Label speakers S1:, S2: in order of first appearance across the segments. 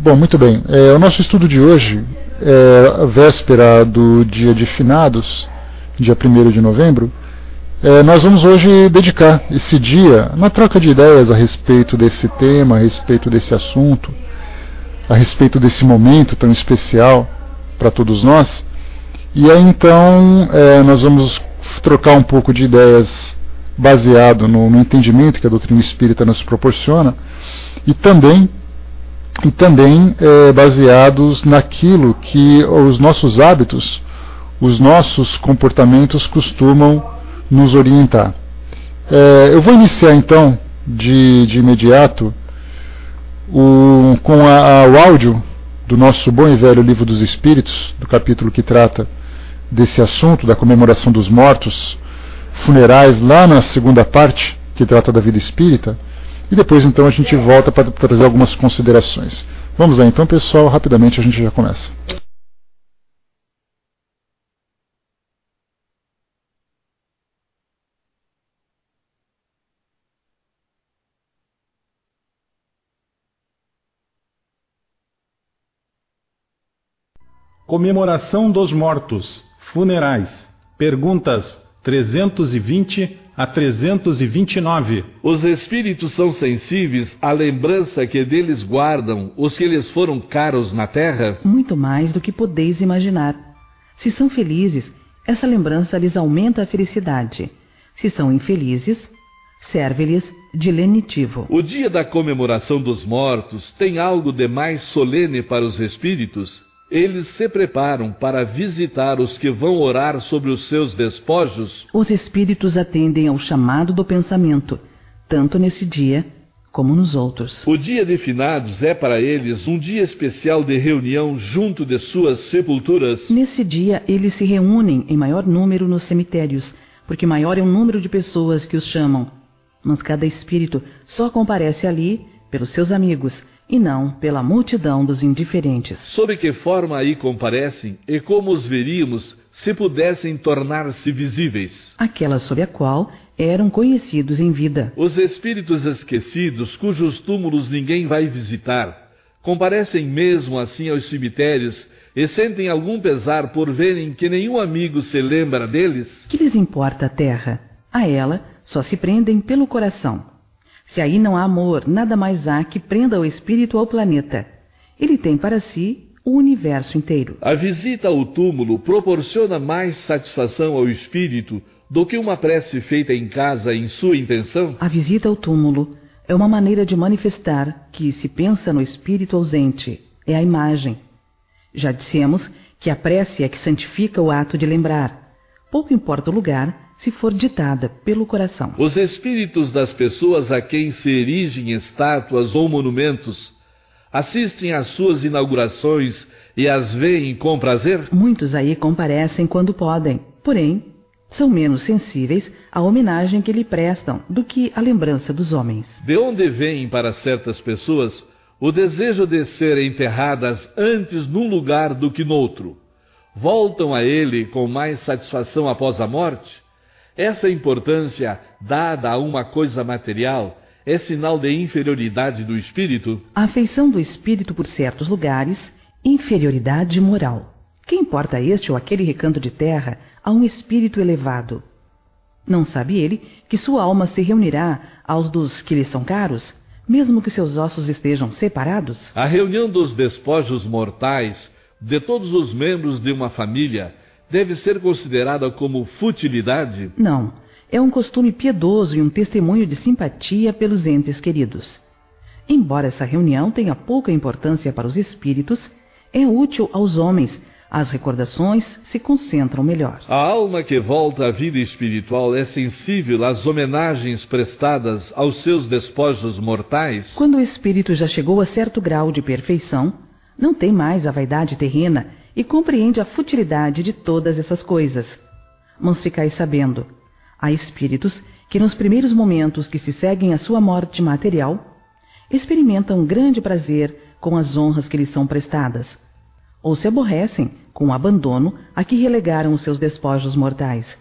S1: Bom, muito bem. O nosso estudo de hoje é a véspera do dia de finados, dia 1º de novembro. Nós vamos hoje dedicar esse dia na troca de ideias a respeito desse tema, a respeito desse assunto, a respeito desse momento tão especial para todos nós. E aí então nós vamos trocar um pouco de ideias baseado no entendimento que a doutrina espírita nos proporciona e também baseados naquilo que os nossos hábitos, os nossos comportamentos costumam nos orientar. Eu vou iniciar então de imediato com o áudio do nosso bom e velho Livro dos Espíritos, do capítulo que trata desse assunto, da comemoração dos mortos funerais, lá na segunda parte, que trata da vida espírita. E depois, então, a gente volta para trazer algumas considerações. Vamos lá, então, pessoal, rapidamente a gente já começa.
S2: Comemoração dos mortos, funerais. Perguntas 320 a 329.
S3: Os espíritos são sensíveis à lembrança que deles guardam os que lhes foram caros na terra?
S4: Muito mais do que podeis imaginar. Se são felizes, essa lembrança lhes aumenta a felicidade. Se são infelizes, serve-lhes de lenitivo.
S3: O dia da comemoração dos mortos tem algo de mais solene para os espíritos? Eles se preparam para visitar os que vão orar sobre os seus despojos?
S4: Os espíritos atendem ao chamado do pensamento, tanto nesse dia como nos outros.
S3: O dia de finados é para eles um dia especial de reunião junto de suas sepulturas?
S4: Nesse dia eles se reúnem em maior número nos cemitérios, porque maior é o número de pessoas que os chamam. Mas cada espírito só comparece ali pelos seus amigos, e não pela multidão dos indiferentes.
S3: Sob que forma aí comparecem e como os veríamos se pudessem tornar-se visíveis?
S4: Aquela sob a qual eram conhecidos em vida.
S3: Os espíritos esquecidos, cujos túmulos ninguém vai visitar, comparecem mesmo assim aos cemitérios e sentem algum pesar por verem que nenhum amigo se lembra deles?
S4: Que lhes importa a terra? A ela só se prendem pelo coração. Se aí não há amor, nada mais há que prenda o espírito ao planeta. Ele tem para si o universo inteiro.
S3: A visita ao túmulo proporciona mais satisfação ao espírito do que uma prece feita em casa em sua intenção?
S4: A visita ao túmulo é uma maneira de manifestar que se pensa no espírito ausente. É a imagem. Já dissemos que a prece é que santifica o ato de lembrar. Pouco importa o lugar, se for ditada pelo coração.
S3: Os espíritos das pessoas a quem se erigem estátuas ou monumentos assistem às suas inaugurações e as veem com prazer?
S4: Muitos aí comparecem quando podem, porém, são menos sensíveis à homenagem que lhe prestam do que à lembrança dos homens.
S3: De onde vem para certas pessoas o desejo de serem enterradas antes num lugar do que noutro? Voltam a ele com mais satisfação após a morte? Essa importância dada a uma coisa material é sinal de inferioridade do espírito?
S4: A afeição do espírito por certos lugares, inferioridade moral. Que importa este ou aquele recanto de terra a um espírito elevado? Não sabe ele que sua alma se reunirá aos dos que lhe são caros, mesmo que seus ossos estejam separados?
S3: A reunião dos despojos mortais de todos os membros de uma família deve ser considerada como futilidade?
S4: Não, é um costume piedoso e um testemunho de simpatia pelos entes queridos. Embora essa reunião tenha pouca importância para os espíritos, é útil aos homens. As recordações se concentram melhor.
S3: A alma que volta à vida espiritual é sensível às homenagens prestadas aos seus despojos mortais?
S4: Quando o espírito já chegou a certo grau de perfeição, não tem mais a vaidade terrena e compreende a futilidade de todas essas coisas. Mas ficais sabendo, há espíritos que nos primeiros momentos que se seguem à sua morte material, experimentam grande prazer com as honras que lhes são prestadas, ou se aborrecem com o abandono a que relegaram os seus despojos mortais.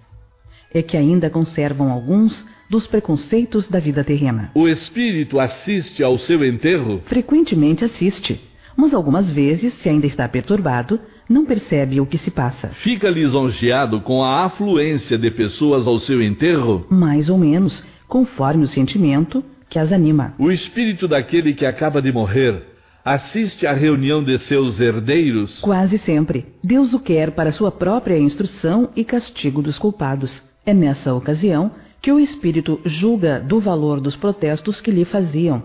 S4: É que ainda conservam alguns dos preconceitos da vida terrena.
S3: O espírito assiste ao seu enterro?
S4: Frequentemente assiste, mas algumas vezes, se ainda está perturbado, não percebe o que se passa.
S3: Fica lisonjeado com a afluência de pessoas ao seu enterro?
S4: Mais ou menos, conforme o sentimento que as anima.
S3: O espírito daquele que acaba de morrer assiste à reunião de seus herdeiros?
S4: Quase sempre. Deus o quer para sua própria instrução e castigo dos culpados. É nessa ocasião que o espírito julga do valor dos protestos que lhe faziam.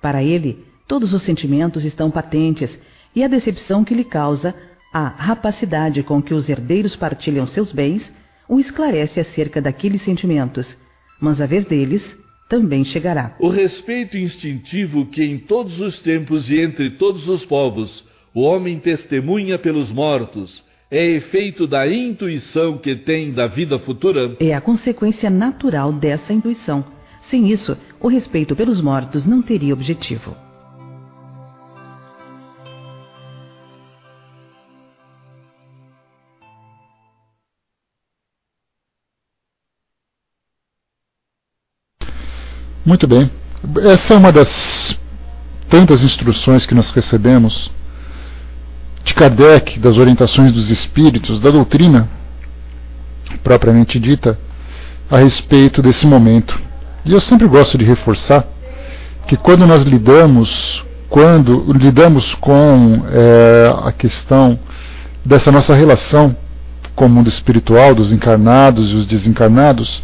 S4: Para ele, todos os sentimentos estão patentes e a decepção que lhe causa a rapacidade com que os herdeiros partilham seus bens o esclarece acerca daqueles sentimentos, mas a vez deles também chegará.
S3: O respeito instintivo que em todos os tempos e entre todos os povos o homem testemunha pelos mortos é efeito da intuição que tem da vida futura?
S4: É a consequência natural dessa intuição. Sem isso, o respeito pelos mortos não teria objetivo.
S1: Muito bem. Essa é uma das tantas instruções que nós recebemos de Kardec, das orientações dos espíritos, da doutrina propriamente dita, a respeito desse momento. E eu sempre gosto de reforçar que quando nós lidamos com a questão dessa nossa relação com o mundo espiritual, dos encarnados e os desencarnados,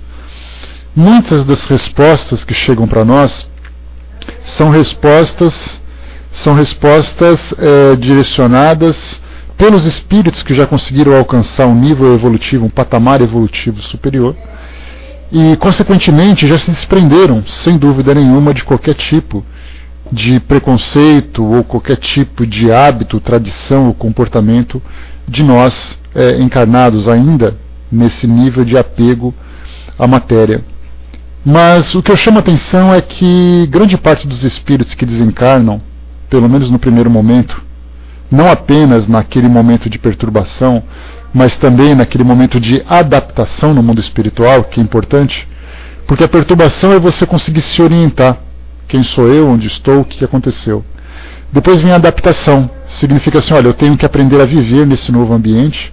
S1: muitas das respostas que chegam para nós são respostas direcionadas pelos espíritos que já conseguiram alcançar um nível evolutivo, um patamar evolutivo superior, e consequentemente já se desprenderam, sem dúvida nenhuma, de qualquer tipo de preconceito ou qualquer tipo de hábito, tradição ou comportamento de nós encarnados ainda nesse nível de apego à matéria. Mas o que eu chamo a atenção é que grande parte dos espíritos que desencarnam, pelo menos no primeiro momento, não apenas naquele momento de perturbação, mas também naquele momento de adaptação no mundo espiritual, que é importante, porque a perturbação é você conseguir se orientar. Quem sou eu, onde estou, o que aconteceu. Depois vem a adaptação, significa assim, olha, eu tenho que aprender a viver nesse novo ambiente,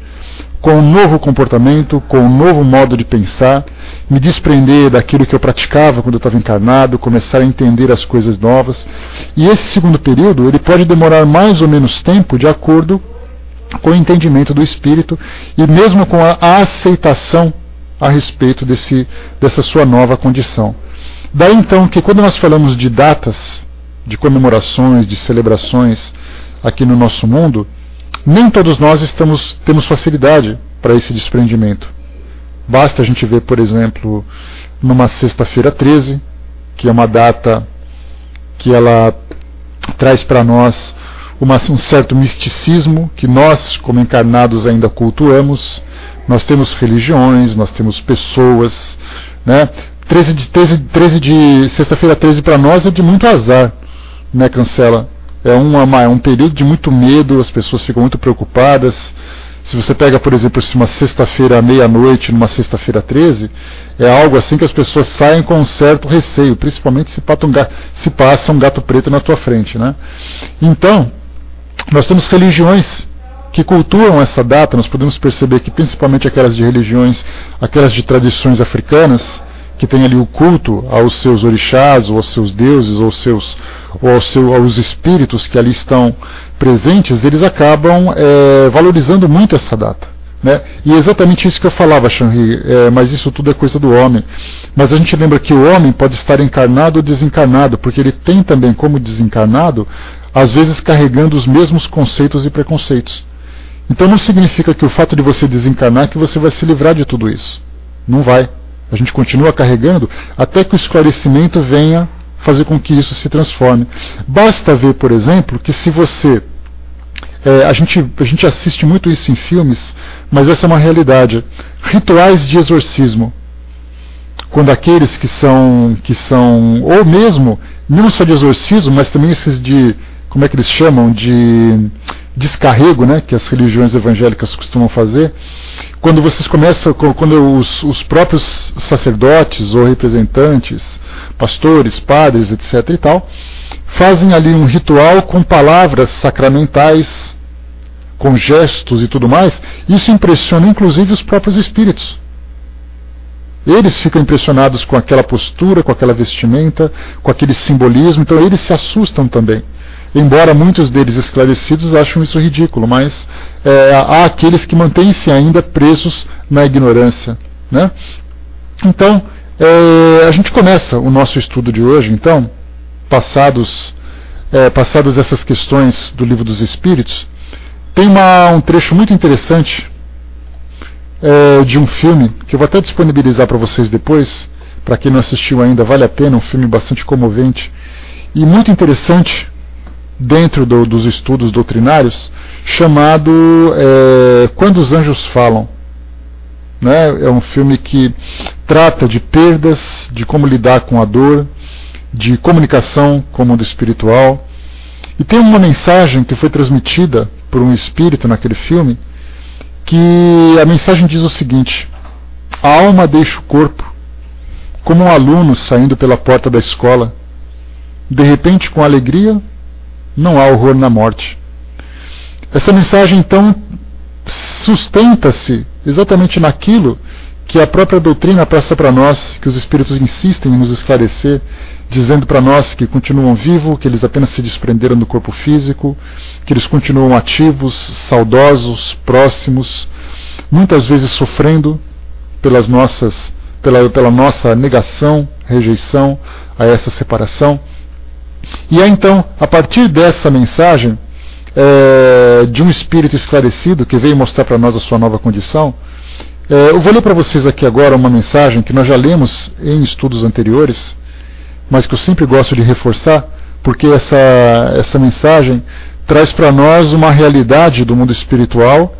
S1: com um novo comportamento, com um novo modo de pensar, me desprender daquilo que eu praticava quando eu estava encarnado, começar a entender as coisas novas. E esse segundo período, ele pode demorar mais ou menos tempo de acordo com o entendimento do espírito e mesmo com a aceitação a respeito dessa sua nova condição. Daí então que quando nós falamos de datas, de comemorações, de celebrações aqui no nosso mundo, nem todos nós temos facilidade para esse desprendimento. Basta a gente ver, por exemplo, numa sexta-feira 13, que é uma data que ela traz para nós um certo misticismo, que nós, como encarnados, ainda cultuamos. Nós temos religiões, nós temos pessoas, né? Sexta-feira 13 para nós é de muito azar, né, Cancela? É um período de muito medo, as pessoas ficam muito preocupadas. Se você pega, por exemplo, uma sexta-feira à meia-noite, numa sexta-feira 13, é algo assim que as pessoas saem com um certo receio, principalmente se passa um gato preto na tua frente, né? Então, nós temos religiões que cultuam essa data. Nós podemos perceber que principalmente aquelas de tradições africanas, que tem ali o culto aos seus orixás, ou aos seus deuses, ou aos espíritos que ali estão presentes, eles acabam valorizando muito essa data, né? E é exatamente isso que eu falava, Shanri, mas isso tudo é coisa do homem. Mas a gente lembra que o homem pode estar encarnado ou desencarnado, porque ele tem também, como desencarnado, às vezes carregando os mesmos conceitos e preconceitos. Então não significa que o fato de você desencarnar que você vai se livrar de tudo isso. Não vai. A gente continua carregando até que o esclarecimento venha fazer com que isso se transforme. Basta ver, por exemplo, que se você... a gente assiste muito isso em filmes, mas essa é uma realidade. Rituais de exorcismo. Quando aqueles que são ou mesmo, não só de exorcismo, mas também esses de, como é que eles chamam, de descarrego, né, que as religiões evangélicas costumam fazer, quando os próprios sacerdotes ou representantes, pastores, padres, etc. e tal, fazem ali um ritual com palavras sacramentais, com gestos e tudo mais. Isso impressiona inclusive os próprios espíritos. Eles ficam impressionados com aquela postura, com aquela vestimenta, com aquele simbolismo, então eles se assustam também. Embora muitos deles esclarecidos acham isso ridículo, mas há aqueles que mantêm-se ainda presos na ignorância, né? Então, a gente começa o nosso estudo de hoje, então, passadas essas questões do Livro dos Espíritos, tem um trecho muito interessante de um filme, que eu vou até disponibilizar para vocês depois, para quem não assistiu ainda, vale a pena, um filme bastante comovente e muito interessante dentro dos estudos doutrinários, chamado Quando os Anjos Falam. Né? É um filme que trata de perdas, de como lidar com a dor, de comunicação com o mundo espiritual. E tem uma mensagem que foi transmitida por um espírito naquele filme, que a mensagem diz o seguinte: a alma deixa o corpo, como um aluno saindo pela porta da escola. De repente, com alegria, não há horror na morte. Essa mensagem, então, sustenta-se exatamente naquilo que a própria doutrina passa para nós, que os espíritos insistem em nos esclarecer, dizendo para nós que continuam vivos, que eles apenas se desprenderam do corpo físico, que eles continuam ativos, saudosos, próximos, muitas vezes sofrendo pela nossa negação, rejeição a essa separação. E é então, a partir dessa mensagem, de um espírito esclarecido, que veio mostrar para nós a sua nova condição, eu vou ler para vocês aqui agora uma mensagem que nós já lemos em estudos anteriores, mas que eu sempre gosto de reforçar, porque essa mensagem traz para nós uma realidade do mundo espiritual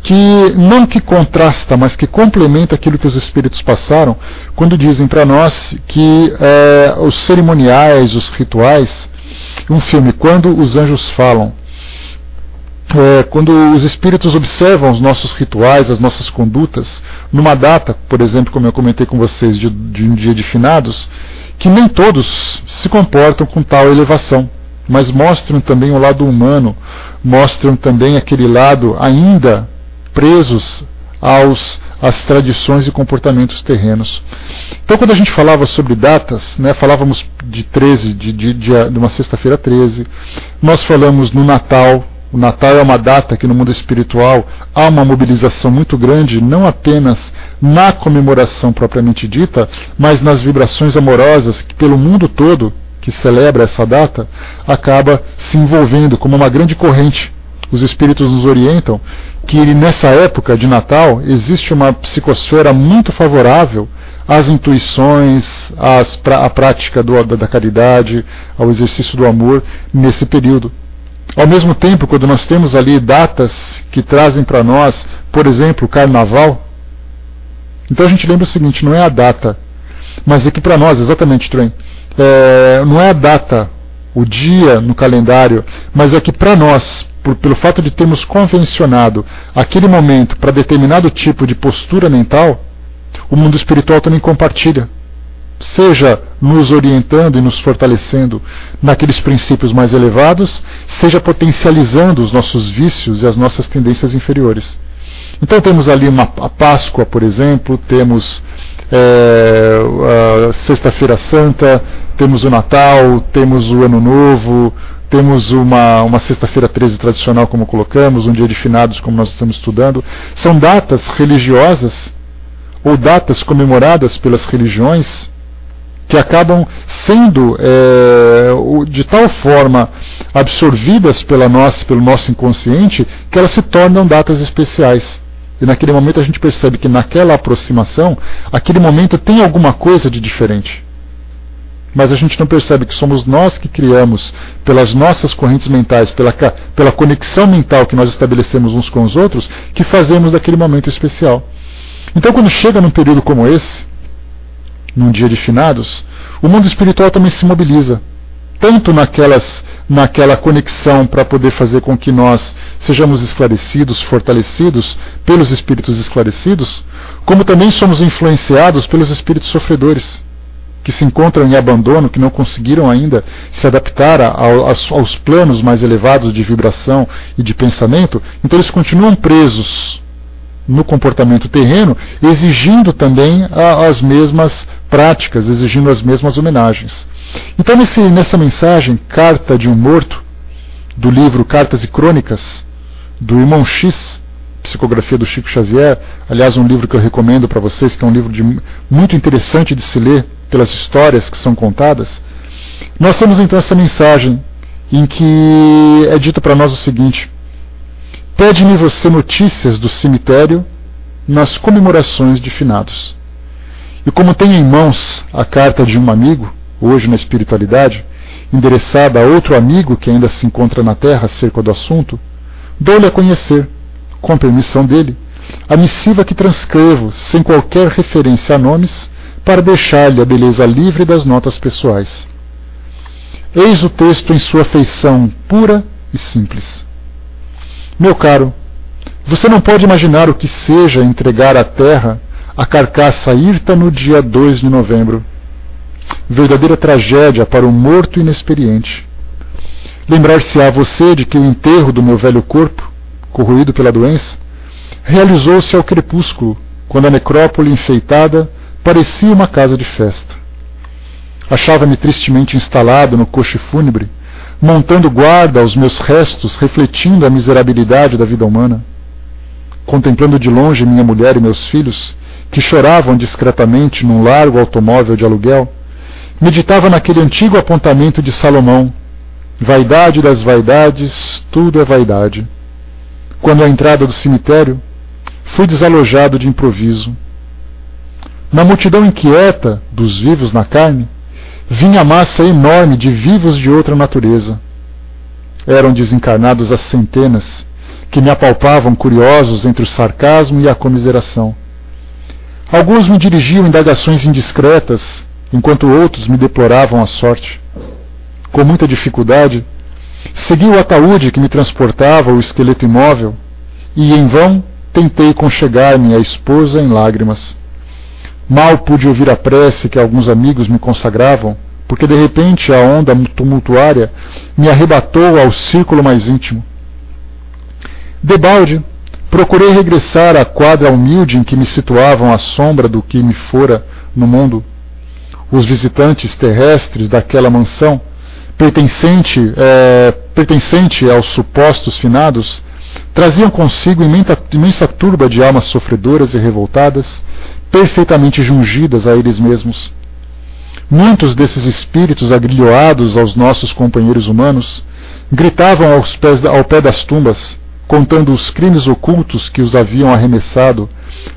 S1: que não que contrasta, mas que complementa aquilo que os espíritos passaram, quando dizem para nós que os cerimoniais, os rituais, um filme, Quando os Anjos Falam, quando os espíritos observam os nossos rituais, as nossas condutas, numa data, por exemplo, como eu comentei com vocês, de um dia de finados, que nem todos se comportam com tal elevação, mas mostram também o lado humano, mostram também aquele lado ainda presos às tradições e comportamentos terrenos. Então, quando a gente falava sobre datas, né, falávamos de 13, de uma sexta-feira 13, nós falamos no Natal. O Natal é uma data que no mundo espiritual há uma mobilização muito grande, não apenas na comemoração propriamente dita, mas nas vibrações amorosas que pelo mundo todo, que celebra essa data, acaba se envolvendo como uma grande corrente. Os espíritos nos orientam que nessa época de Natal existe uma psicosfera muito favorável às intuições, à prática da caridade, ao exercício do amor nesse período. Ao mesmo tempo, quando nós temos ali datas que trazem para nós, por exemplo, o Carnaval, então a gente lembra o seguinte: não é a data, mas é que para nós, exatamente, Trem, não é a data, o dia no calendário, mas é que para nós, pelo fato de termos convencionado aquele momento para determinado tipo de postura mental, o mundo espiritual também compartilha, seja nos orientando e nos fortalecendo naqueles princípios mais elevados, seja potencializando os nossos vícios e as nossas tendências inferiores. Então temos ali a Páscoa, por exemplo, temos a Sexta-feira Santa, temos o Natal, temos o Ano Novo, temos uma Sexta-feira 13 tradicional, como colocamos, um dia de finados, como nós estamos estudando. São datas religiosas ou datas comemoradas pelas religiões que acabam sendo de tal forma absorvidas pelo nosso inconsciente que elas se tornam datas especiais. E naquele momento a gente percebe que naquela aproximação, aquele momento tem alguma coisa de diferente. Mas a gente não percebe que somos nós que criamos, pelas nossas correntes mentais, pela conexão mental que nós estabelecemos uns com os outros, que fazemos daquele momento especial. Então, quando chega num período como esse, num dia de finados, o mundo espiritual também se mobiliza, tanto naquela conexão para poder fazer com que nós sejamos esclarecidos, fortalecidos pelos espíritos esclarecidos, como também somos influenciados pelos espíritos sofredores, que se encontram em abandono, que não conseguiram ainda se adaptar aos planos mais elevados de vibração e de pensamento, então eles continuam presos no comportamento terreno, exigindo também as mesmas práticas, exigindo as mesmas homenagens. Então nessa mensagem, Carta de um Morto, do livro Cartas e Crônicas, do Irmão X, psicografia do Chico Xavier, aliás um livro que eu recomendo para vocês, que é um livro muito interessante de se ler, pelas histórias que são contadas, nós temos então essa mensagem em que é dito para nós o seguinte: pede-me você notícias do cemitério nas comemorações de finados. E como tenho em mãos a carta de um amigo, hoje na espiritualidade, endereçada a outro amigo que ainda se encontra na terra acerca do assunto, dou-lhe a conhecer, com permissão dele, a missiva que transcrevo sem qualquer referência a nomes, para deixar-lhe a beleza livre das notas pessoais. Eis o texto em sua feição pura e simples. Meu caro, você não pode imaginar o que seja entregar à terra a carcaça hirta no dia 2 de novembro. Verdadeira tragédia para o morto inexperiente. Lembrar-se-á você de que o enterro do meu velho corpo, corroído pela doença, realizou-se ao crepúsculo, quando a necrópole enfeitada parecia uma casa de festa. Achava-me tristemente instalado no coche fúnebre, montando guarda aos meus restos, refletindo a miserabilidade da vida humana. Contemplando de longe minha mulher e meus filhos, que choravam discretamente num largo automóvel de aluguel, meditava naquele antigo apontamento de Salomão: vaidade das vaidades, tudo é vaidade. Quando à entrada do cemitério, fui desalojado de improviso. Na multidão inquieta dos vivos na carne, vinha a massa enorme de vivos de outra natureza. Eram desencarnados às centenas, que me apalpavam curiosos entre o sarcasmo e a comiseração. Alguns me dirigiam indagações indiscretas, enquanto outros me deploravam a sorte. Com muita dificuldade, segui o ataúde que me transportava o esqueleto imóvel, e em vão tentei conchegar minha esposa em lágrimas. Mal pude ouvir a prece que alguns amigos me consagravam, porque de repente a onda tumultuária me arrebatou ao círculo mais íntimo. Debalde, procurei regressar à quadra humilde em que me situavam à sombra do que me fora no mundo. Os visitantes terrestres daquela mansão, pertencente aos supostos finados, traziam consigo imensa turba de almas sofredoras e revoltadas, perfeitamente jungidas a eles mesmos. Muitos desses espíritos agrilhoados aos nossos companheiros humanos gritavam ao pé das tumbas, contando os crimes ocultos que os haviam arremessado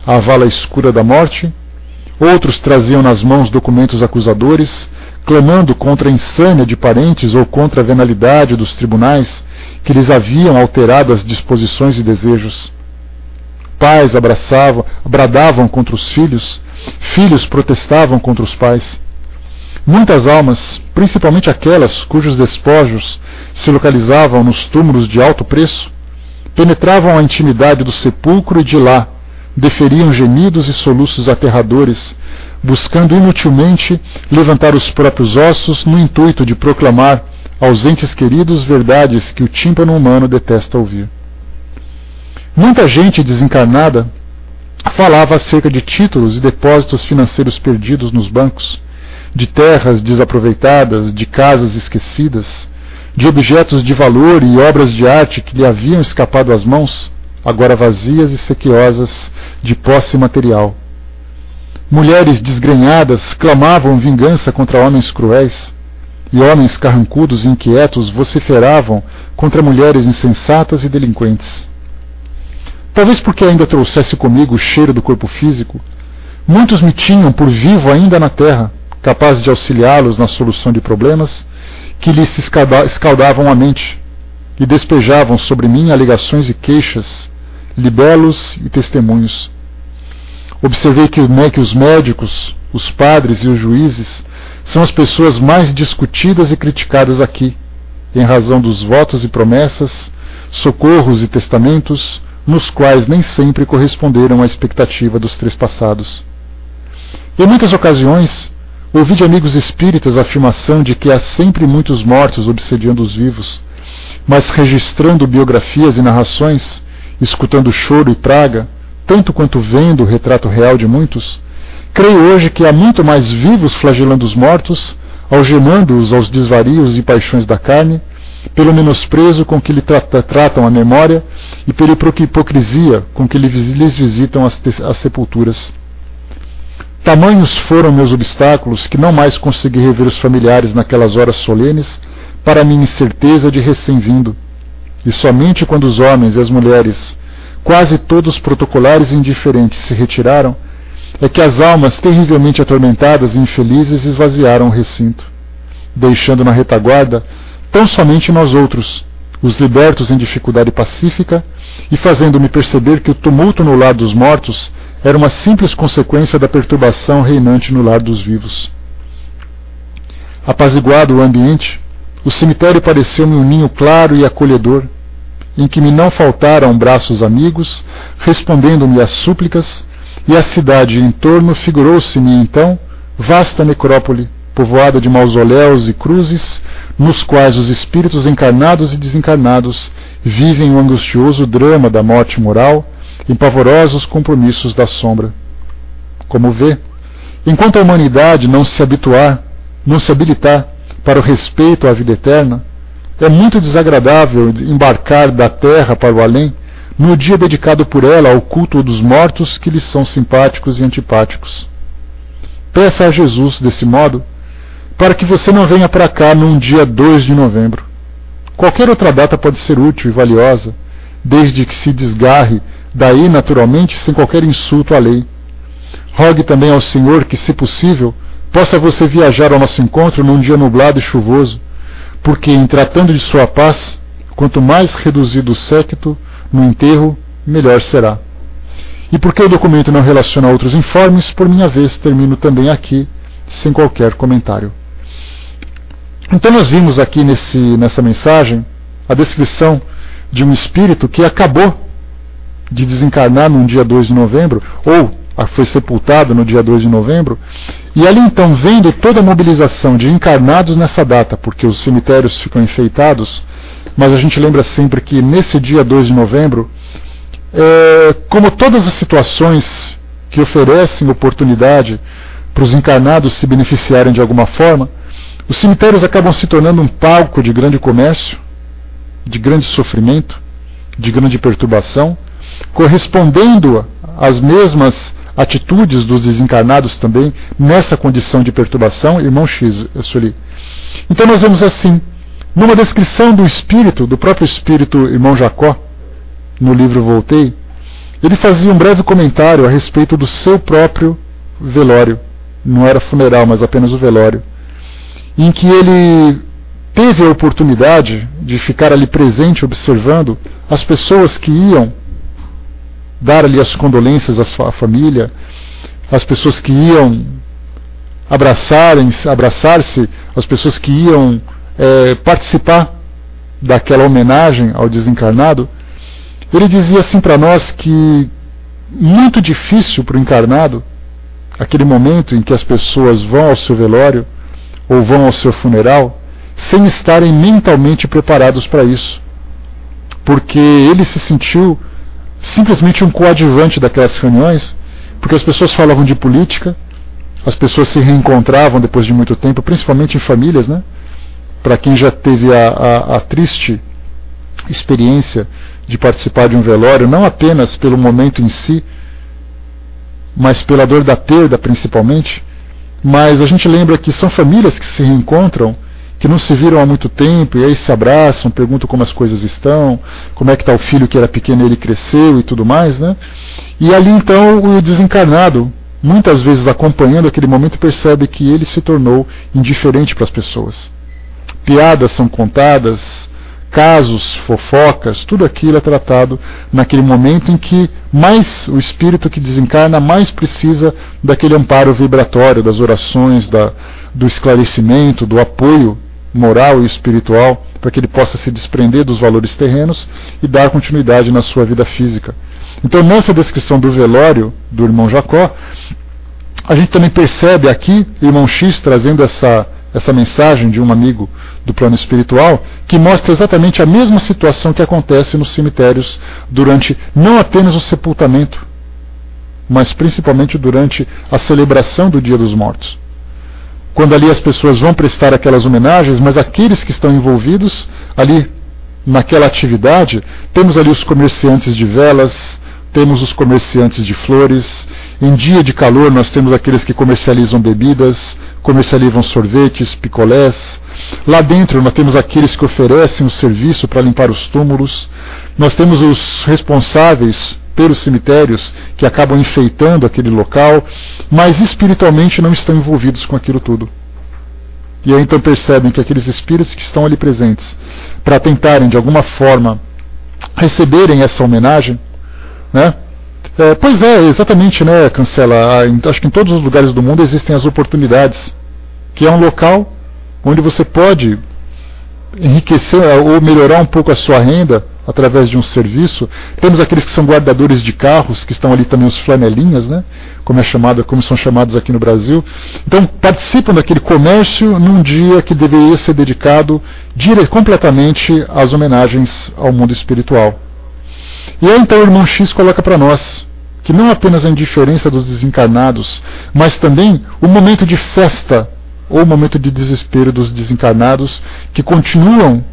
S1: à vala escura da morte. Outros traziam nas mãos documentos acusadores, clamando contra a insânia de parentes ou contra a venalidade dos tribunais que lhes haviam alterado as disposições e desejos. Pais bradavam contra os filhos, filhos protestavam contra os pais. Muitas almas, principalmente aquelas cujos despojos se localizavam nos túmulos de alto preço, penetravam a intimidade do sepulcro e de lá deferiam gemidos e soluços aterradores, buscando inutilmente levantar os próprios ossos no intuito de proclamar aos entes queridos verdades que o tímpano humano detesta ouvir. Muita gente desencarnada falava acerca de títulos e depósitos financeiros perdidos nos bancos, de terras desaproveitadas, de casas esquecidas, de objetos de valor e obras de arte que lhe haviam escapado às mãos, agora vazias e sequiosas de posse material. Mulheres desgrenhadas clamavam vingança contra homens cruéis, e homens carrancudos e inquietos vociferavam contra mulheres insensatas e delinquentes. Talvez porque ainda trouxesse comigo o cheiro do corpo físico, muitos me tinham por vivo ainda na terra, capaz de auxiliá-los na solução de problemas que lhes escaldavam a mente, e despejavam sobre mim alegações e queixas, libelos e testemunhos. Observei que os médicos, os padres e os juízes são as pessoas mais discutidas e criticadas aqui, em razão dos votos e promessas, socorros e testamentos, nos quais nem sempre corresponderam à expectativa dos trespassados. Em muitas ocasiões, Ouvi de amigos espíritas a afirmação de que há sempre muitos mortos obsediando os vivos, mas registrando biografias e narrações, escutando choro e praga, tanto quanto vendo o retrato real de muitos, creio hoje que há muito mais vivos flagelando os mortos, algemando-os aos desvarios e paixões da carne, pelo menosprezo com que lhe tratam a memória e pela hipocrisia com que lhes visitam as sepulturas. Tamanhos foram meus obstáculos que não mais consegui rever os familiares naquelas horas solenes para minha incerteza de recém-vindo. E somente quando os homens e as mulheres, quase todos protocolares e indiferentes, se retiraram, é que as almas terrivelmente atormentadas e infelizes esvaziaram o recinto, deixando na retaguarda tão somente nós outros, os libertos em dificuldade pacífica, e fazendo-me perceber que o tumulto no lar dos mortos era uma simples consequência da perturbação reinante no lar dos vivos. Apaziguado o ambiente, o cemitério pareceu-me um ninho claro e acolhedor, em que me não faltaram braços amigos, respondendo-me às súplicas, e a cidade em torno figurou-se-me então vasta necrópole, povoada de mausoléus e cruzes, nos quais os espíritos encarnados e desencarnados vivem o angustioso drama da morte moral, em pavorosos compromissos da sombra. Como vê, enquanto a humanidade não se habilitar para o respeito à vida eterna, é muito desagradável embarcar da terra para o além, no dia dedicado por ela ao culto dos mortos que lhes são simpáticos e antipáticos. Peça a Jesus, desse modo, para que você não venha para cá num dia 2 de novembro. Qualquer outra data pode ser útil e valiosa, desde que se desgarre daí naturalmente sem qualquer insulto à lei. Rogue também ao Senhor que, se possível, possa você viajar ao nosso encontro num dia nublado e chuvoso, porque, em tratando de sua paz, quanto mais reduzido o séquito no enterro, melhor será. E porque o documento não relaciona outros informes, por minha vez termino também aqui, sem qualquer comentário. Então nós vimos aqui nessa mensagem a descrição de um espírito que acabou de desencarnar num dia 2 de novembro, ou foi sepultado no dia 2 de novembro, e ali então, vendo toda a mobilização de encarnados nessa data, porque os cemitérios ficam enfeitados, mas a gente lembra sempre que nesse dia 2 de novembro, como todas as situações que oferecem oportunidade para os encarnados se beneficiarem de alguma forma, os cemitérios acabam se tornando um palco de grande comércio, de grande sofrimento, de grande perturbação, correspondendo às mesmas atitudes dos desencarnados também nessa condição de perturbação, irmão X, Sueli. Então nós vemos assim, numa descrição do espírito, do próprio espírito irmão Jacó, no livro Voltei, ele fazia um breve comentário a respeito do seu próprio velório, não era funeral, mas apenas o velório, em que ele teve a oportunidade de ficar ali presente, observando as pessoas que iam dar ali as condolências à família, as pessoas que iam abraçar-se, as pessoas que iam participar daquela homenagem ao desencarnado. Ele dizia assim para nós que muito difícil para o encarnado, aquele momento em que as pessoas vão ao seu velório ou vão ao seu funeral, sem estarem mentalmente preparados para isso, porque ele se sentiu simplesmente um coadjuvante daquelas reuniões, porque as pessoas falavam de política, as pessoas se reencontravam depois de muito tempo, principalmente em famílias, né? Para quem já teve a triste experiência de participar de um velório, não apenas pelo momento em si, mas pela dor da perda principalmente, mas a gente lembra que são famílias que se reencontram, que não se viram há muito tempo, e aí se abraçam, perguntam como as coisas estão, como é que está o filho que era pequeno e ele cresceu e tudo mais, né? E ali então o desencarnado, muitas vezes acompanhando aquele momento, percebe que ele se tornou indiferente para as pessoas. Piadas são contadas, casos, fofocas, tudo aquilo é tratado naquele momento em que mais o espírito que desencarna mais precisa daquele amparo vibratório, das orações, do esclarecimento, do apoio moral e espiritual, para que ele possa se desprender dos valores terrenos e dar continuidade na sua vida física. Então, nessa descrição do velório do irmão Jacó, A gente também percebe aqui, irmão X trazendo essa mensagem de um amigo do plano espiritual, que mostra exatamente a mesma situação que acontece nos cemitérios durante não apenas o sepultamento, mas principalmente durante a celebração do Dia dos Mortos. Quando ali as pessoas vão prestar aquelas homenagens, mas aqueles que estão envolvidos ali naquela atividade, temos ali os comerciantes de velas, temos os comerciantes de flores, em dia de calor nós temos aqueles que comercializam bebidas, comercializam sorvetes, picolés, lá dentro nós temos aqueles que oferecem o serviço para limpar os túmulos, nós temos os responsáveis pelos cemitérios que acabam enfeitando aquele local, mas espiritualmente não estão envolvidos com aquilo tudo. E aí então percebem que aqueles espíritos que estão ali presentes, para tentarem de alguma forma receberem essa homenagem, né? Pois é, exatamente, né, Cancela? Acho que em todos os lugares do mundo existem as oportunidades, que é um local onde você pode enriquecer ou melhorar um pouco a sua renda através de um serviço. Temos aqueles que são guardadores de carros, que estão ali também os flanelinhas, né? Como são chamados aqui no Brasil. Então participam daquele comércio num dia que deveria ser dedicado completamente às homenagens ao mundo espiritual. E aí então o irmão X coloca para nós que não apenas a indiferença dos desencarnados, mas também o momento de festa ou o momento de desespero dos desencarnados que continuam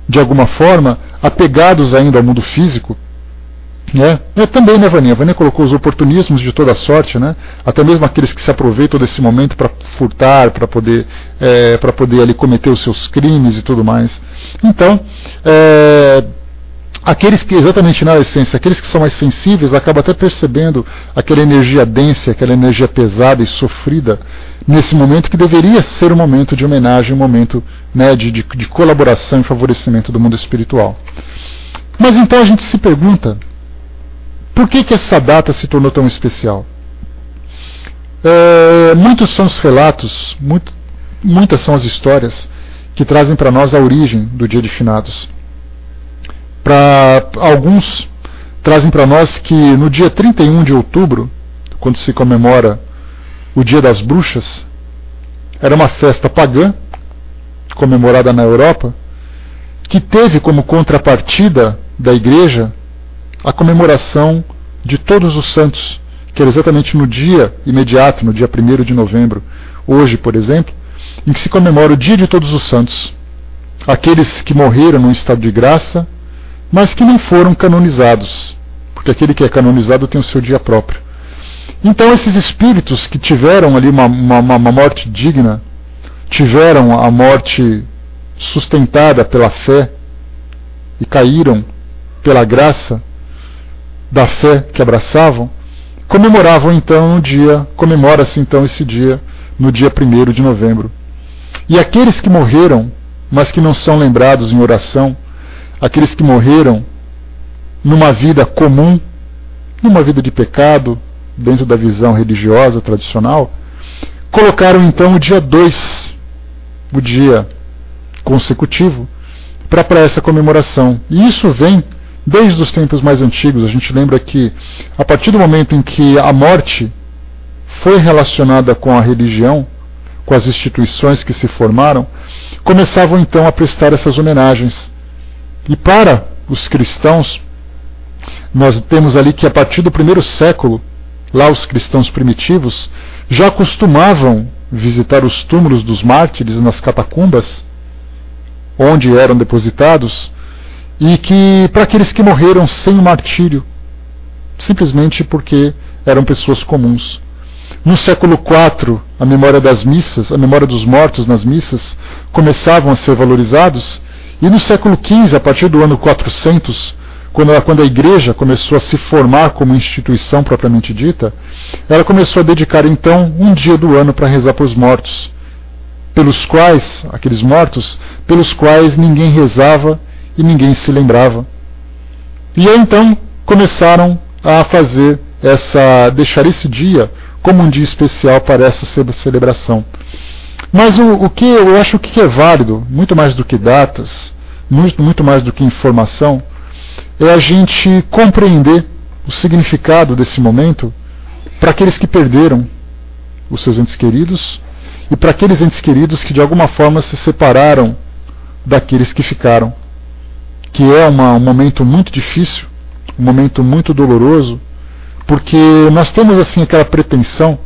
S1: de alguma forma apegados ainda ao mundo físico, né? Também, né, Vaninha? A Vaninha colocou os oportunismos de toda sorte, né? Até mesmo aqueles que se aproveitam desse momento para furtar, para poder ali cometer os seus crimes e tudo mais. Então, aqueles que, exatamente na essência, aqueles que são mais sensíveis acabam até percebendo aquela energia densa, aquela energia pesada e sofrida nesse momento que deveria ser um momento de homenagem, um momento, né, de colaboração e favorecimento do mundo espiritual. Mas então a gente se pergunta, por que essa data se tornou tão especial? Muitos são os relatos, muitas são as histórias que trazem para nós a origem do Dia de Finados. Para alguns, trazem para nós que no dia 31 de outubro, quando se comemora o Dia das Bruxas, era uma festa pagã, comemorada na Europa, que teve como contrapartida da Igreja a comemoração de Todos os Santos, que era exatamente no dia imediato, no dia 1º de novembro, hoje, por exemplo, em que se comemora o Dia de Todos os Santos, aqueles que morreram num estado de graça, mas que não foram canonizados, porque aquele que é canonizado tem o seu dia próprio. Então esses espíritos que tiveram ali uma morte digna, tiveram a morte sustentada pela fé e caíram pela graça da fé que abraçavam, comemora-se então esse dia no dia 1º de novembro. E aqueles que morreram, mas que não são lembrados em oração, aqueles que morreram numa vida comum, numa vida de pecado, dentro da visão religiosa tradicional, colocaram então o dia 2, o dia consecutivo, para essa comemoração. E isso vem desde os tempos mais antigos. A gente lembra que a partir do momento em que a morte foi relacionada com a religião, com as instituições que se formaram, começavam então a prestar essas homenagens. E para os cristãos, nós temos ali que a partir do 1º século, lá os cristãos primitivos já costumavam visitar os túmulos dos mártires nas catacumbas, onde eram depositados, e que para aqueles que morreram sem o martírio, simplesmente porque eram pessoas comuns. No século IV, a memória das missas, a memória dos mortos nas missas, começavam a ser valorizados, e no século XV, a partir do ano 400, quando a Igreja começou a se formar como instituição propriamente dita, ela começou a dedicar então um dia do ano para rezar para os mortos, aqueles mortos, pelos quais ninguém rezava e ninguém se lembrava. E aí então começaram a deixar esse dia como um dia especial para essa celebração. Mas o que eu acho que é válido, muito mais do que datas, muito mais do que informação, é a gente compreender o significado desse momento para aqueles que perderam os seus entes queridos, e para aqueles entes queridos que de alguma forma se separaram daqueles que ficaram, que é um momento muito difícil, um momento muito doloroso, porque nós temos assim aquela pretensão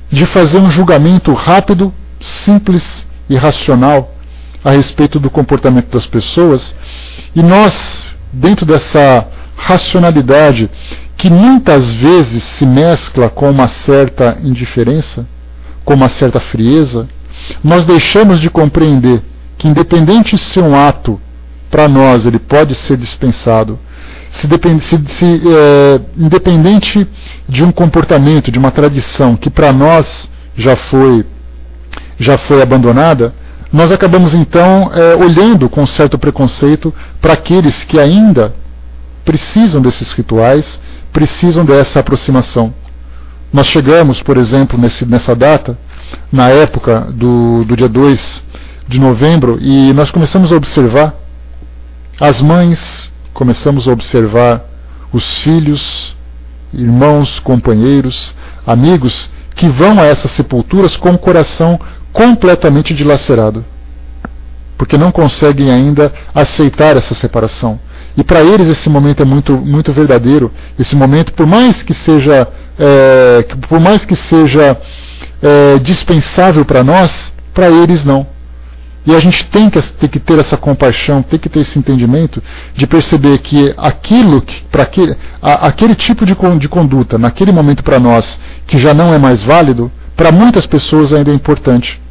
S1: de fazer um julgamento rápido, simples e racional a respeito do comportamento das pessoas, e nós, dentro dessa racionalidade que muitas vezes se mescla com uma certa indiferença, com uma certa frieza, nós deixamos de compreender que, independente se um ato para nós ele pode ser dispensado, independente de um comportamento, de uma tradição que para nós já foi abandonada, nós acabamos então olhando com certo preconceito para aqueles que ainda precisam desses rituais, precisam dessa aproximação. Nós chegamos, por exemplo, nessa data, na época do dia 2 de novembro, e nós começamos a observar as mães, começamos a observar os filhos, irmãos, companheiros, amigos, que vão a essas sepulturas com o coração completamente dilacerado, porque não conseguem ainda aceitar essa separação. E para eles esse momento é muito, muito verdadeiro. Esse momento, por mais que seja dispensável para nós, para eles não. E a gente tem que ter essa compaixão, tem que ter esse entendimento de perceber que aquele tipo de conduta, naquele momento para nós, que já não é mais válido, para muitas pessoas ainda é importante.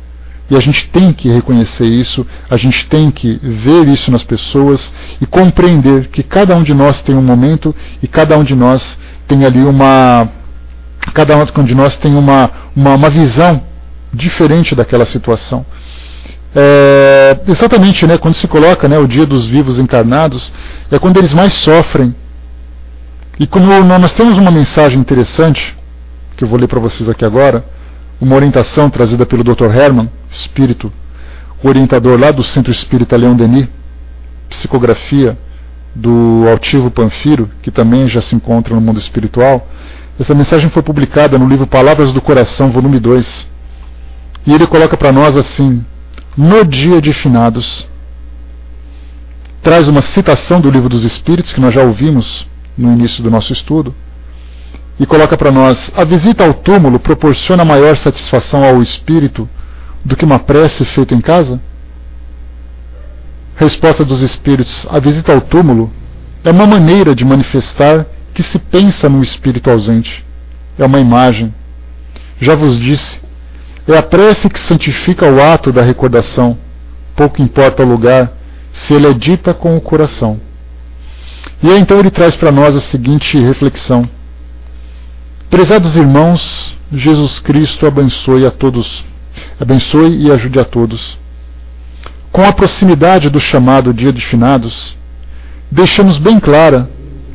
S1: E a gente tem que reconhecer isso, a gente tem que ver isso nas pessoas e compreender que cada um de nós tem um momento e cada um de nós tem ali uma visão diferente daquela situação. Exatamente, né, quando se coloca, né, o dia dos vivos encarnados, é quando eles mais sofrem. E quando nós temos uma mensagem interessante, que eu vou ler para vocês aqui agora, uma orientação trazida pelo Dr. Herman, espírito, o orientador lá do Centro Espírita Leon Denis, psicografia do Altivo Panfiro, que também já se encontra no mundo espiritual. Essa mensagem foi publicada no livro Palavras do Coração, volume 2. E ele coloca para nós assim: no dia de finados. Traz uma citação do Livro dos Espíritos, que nós já ouvimos no início do nosso estudo, e coloca para nós: a visita ao túmulo proporciona maior satisfação ao espírito do que uma prece feita em casa? Resposta dos espíritos: a visita ao túmulo é uma maneira de manifestar que se pensa no espírito ausente. É uma imagem. Já vos disse, é a prece que santifica o ato da recordação. Pouco importa o lugar, se ele é dita com o coração. E aí, então ele traz para nós a seguinte reflexão: prezados irmãos, Jesus Cristo abençoe e ajude a todos. Com a proximidade do chamado Dia de Finados, deixamos bem clara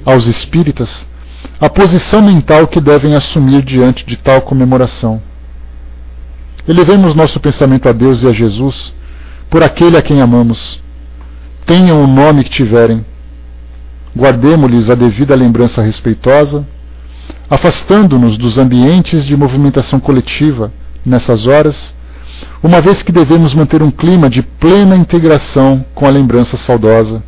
S1: aos espíritas a posição mental que devem assumir diante de tal comemoração. Elevemos nosso pensamento a Deus e a Jesus, por aquele a quem amamos. Tenham o nome que tiverem. Guardemo-lhes a devida lembrança respeitosa, afastando-nos dos ambientes de movimentação coletiva nessas horas, uma vez que devemos manter um clima de plena integração com a lembrança saudosa,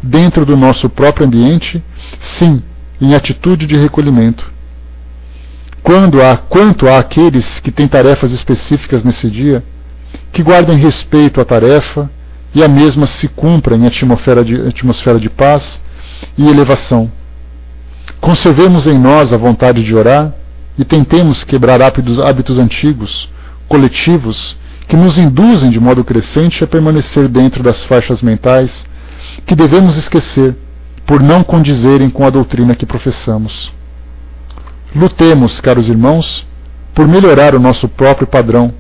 S1: dentro do nosso próprio ambiente, sim, em atitude de recolhimento. Quanto a aqueles que têm tarefas específicas nesse dia, que guardem respeito à tarefa e a mesma se cumpra em atmosfera de paz e elevação. Conservemos em nós a vontade de orar e tentemos quebrar hábitos antigos, coletivos, que nos induzem de modo crescente a permanecer dentro das faixas mentais que devemos esquecer por não condizerem com a doutrina que professamos. Lutemos, caros irmãos, por melhorar o nosso próprio padrão,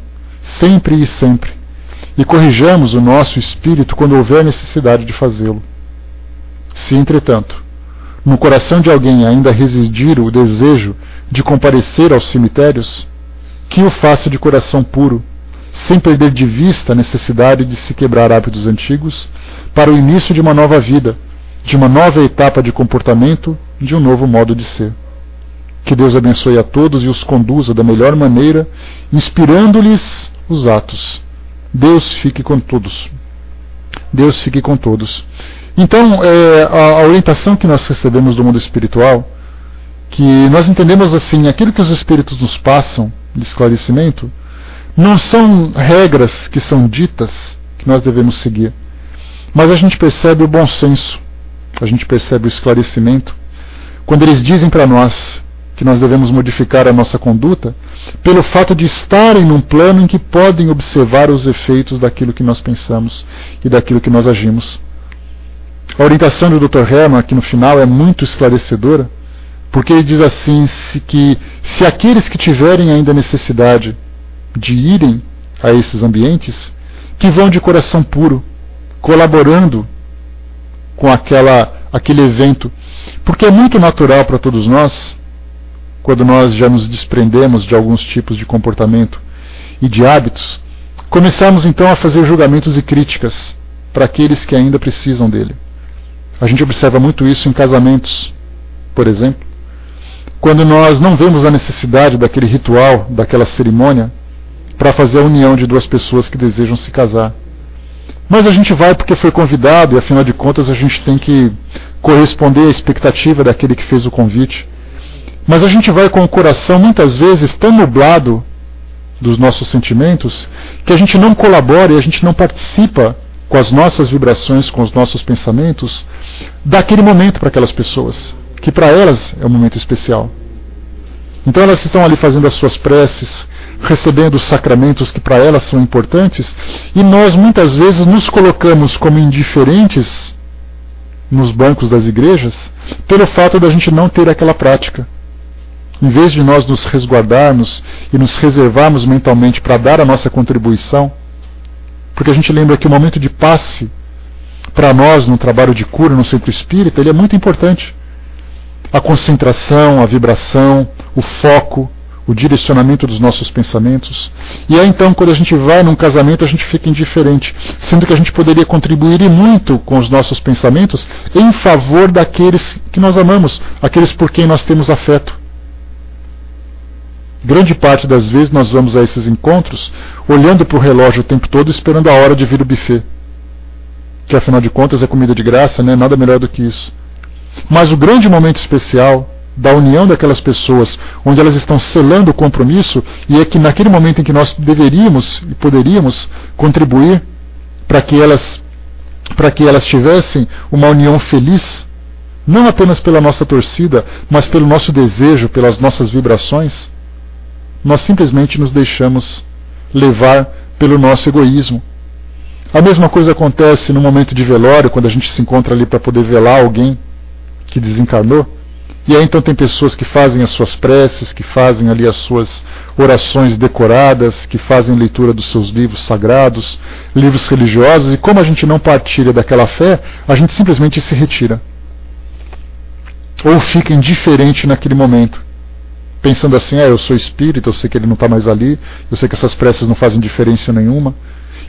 S1: sempre e sempre, e corrijamos o nosso espírito quando houver necessidade de fazê-lo. Se, entretanto, no coração de alguém ainda residir o desejo de comparecer aos cemitérios, que o faça de coração puro, sem perder de vista a necessidade de se quebrar hábitos antigos para o início de uma nova vida, de uma nova etapa de comportamento, de um novo modo de ser. Que Deus abençoe a todos e os conduza da melhor maneira, inspirando-lhes os atos. Deus fique com todos. Deus fique com todos. Então, a orientação que nós recebemos do mundo espiritual, que nós entendemos assim, aquilo que os espíritos nos passam de esclarecimento, não são regras que são ditas que nós devemos seguir, mas a gente percebe o bom senso, a gente percebe o esclarecimento, quando eles dizem para nós que nós devemos modificar a nossa conduta pelo fato de estarem num plano em que podem observar os efeitos daquilo que nós pensamos e daquilo que nós agimos. A orientação do Dr. Hermann aqui no final é muito esclarecedora, porque ele diz assim, que se aqueles que tiverem ainda necessidade de irem a esses ambientes, que vão de coração puro, colaborando com aquele evento, porque é muito natural para todos nós, quando nós já nos desprendemos de alguns tipos de comportamento e de hábitos, começarmos então a fazer julgamentos e críticas para aqueles que ainda precisam dele. A gente observa muito isso em casamentos, por exemplo, quando nós não vemos a necessidade daquele ritual, daquela cerimônia, para fazer a união de duas pessoas que desejam se casar. Mas a gente vai porque foi convidado e, afinal de contas, a gente tem que corresponder à expectativa daquele que fez o convite. Mas a gente vai com o coração, muitas vezes, tão nublado dos nossos sentimentos, que a gente não colabora e a gente não participa com as nossas vibrações, com os nossos pensamentos, daquele momento para aquelas pessoas, que para elas é um momento especial. Então elas estão ali fazendo as suas preces, recebendo os sacramentos que para elas são importantes, e nós muitas vezes nos colocamos como indiferentes nos bancos das igrejas, pelo fato da gente não ter aquela prática. Em vez de nós nos resguardarmos e nos reservarmos mentalmente para dar a nossa contribuição, porque a gente lembra que o momento de passe, para nós, no trabalho de cura, no centro espírita, ele é muito importante. A concentração, a vibração, o foco, o direcionamento dos nossos pensamentos. E aí então, quando a gente vai num casamento, a gente fica indiferente, sendo que a gente poderia contribuir e muito com os nossos pensamentos em favor daqueles que nós amamos, aqueles por quem nós temos afeto. Grande parte das vezes nós vamos a esses encontros olhando para o relógio o tempo todo, esperando a hora de vir o buffet, que afinal de contas é comida de graça, né? Nada melhor do que isso. Mas o grande momento especial da união daquelas pessoas, onde elas estão selando o compromisso, e é que naquele momento em que nós deveríamos e poderíamos contribuir para que elas tivessem uma união feliz, não apenas pela nossa torcida, mas pelo nosso desejo, pelas nossas vibrações, nós simplesmente nos deixamos levar pelo nosso egoísmo. A mesma coisa acontece no momento de velório, quando a gente se encontra ali para poder velar alguém que desencarnou. E aí então tem pessoas que fazem as suas preces, que fazem ali as suas orações decoradas, que fazem leitura dos seus livros sagrados, livros religiosos, e como a gente não partilha daquela fé, a gente simplesmente se retira. Ou fica indiferente naquele momento, pensando assim, eu sou espírita, eu sei que ele não está mais ali, eu sei que essas preces não fazem diferença nenhuma.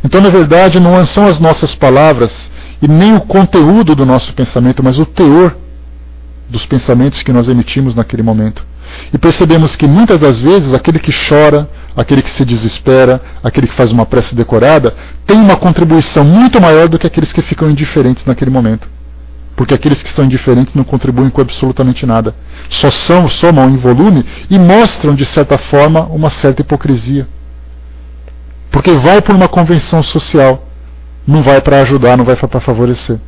S1: Então, na verdade, não são as nossas palavras e nem o conteúdo do nosso pensamento, mas o teor dos pensamentos que nós emitimos naquele momento. E percebemos que muitas das vezes aquele que chora, aquele que se desespera, aquele que faz uma prece decorada, tem uma contribuição muito maior do que aqueles que ficam indiferentes naquele momento. Porque aqueles que estão indiferentes não contribuem com absolutamente nada. Só somam em volume e mostram, de certa forma, uma certa hipocrisia. Porque vai por uma convenção social, não vai para ajudar, não vai para favorecer.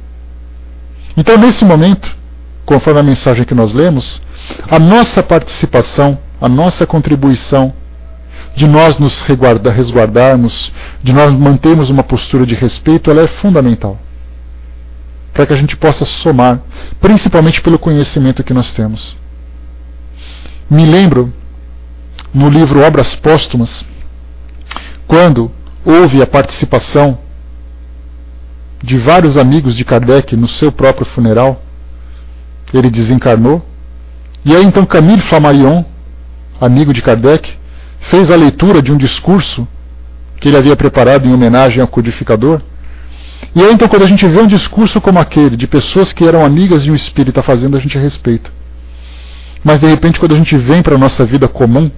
S1: Então, nesse momento, conforme a mensagem que nós lemos, a nossa participação, a nossa contribuição, de nós nos resguardarmos, de nós mantermos uma postura de respeito, ela é fundamental. Para que a gente possa somar, principalmente pelo conhecimento que nós temos. Me lembro, no livro Obras Póstumas, quando houve a participação de vários amigos de Kardec no seu próprio funeral, ele desencarnou, e aí então Camille Flammarion, amigo de Kardec, fez a leitura de um discurso que ele havia preparado em homenagem ao codificador. E aí então, quando a gente vê um discurso como aquele, de pessoas que eram amigas de um espírita fazendo, a gente respeita. mas de repente quando a gente vem para a nossa vida comum,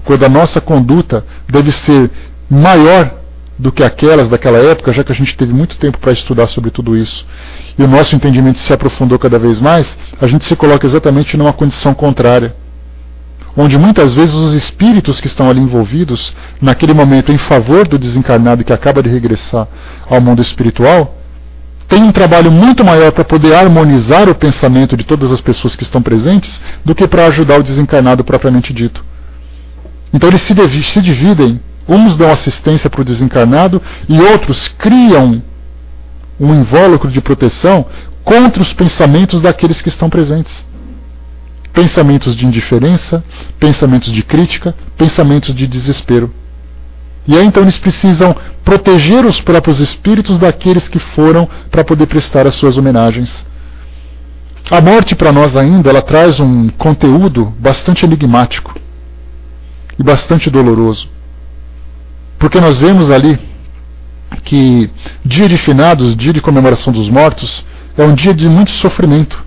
S1: quando a nossa conduta deve ser maior do que aquelas daquela época, já que a gente teve muito tempo para estudar sobre tudo isso, e o nosso entendimento se aprofundou cada vez mais, a gente se coloca exatamente numa condição contrária, onde muitas vezes os espíritos que estão ali envolvidos, naquele momento em favor do desencarnado que acaba de regressar ao mundo espiritual, têm um trabalho muito maior para poder harmonizar o pensamento de todas as pessoas que estão presentes, do que para ajudar o desencarnado propriamente dito. Então eles se dividem. Uns dão assistência para o desencarnado e outros criam um invólucro de proteção contra os pensamentos daqueles que estão presentes. Pensamentos de indiferença, pensamentos de crítica, pensamentos de desespero. E aí então eles precisam proteger os próprios espíritos daqueles que foram para poder prestar as suas homenagens. A morte para nós ainda, ela traz um conteúdo bastante enigmático e bastante doloroso. Porque nós vemos ali que dia de finados, dia de comemoração dos mortos, é um dia de muito sofrimento.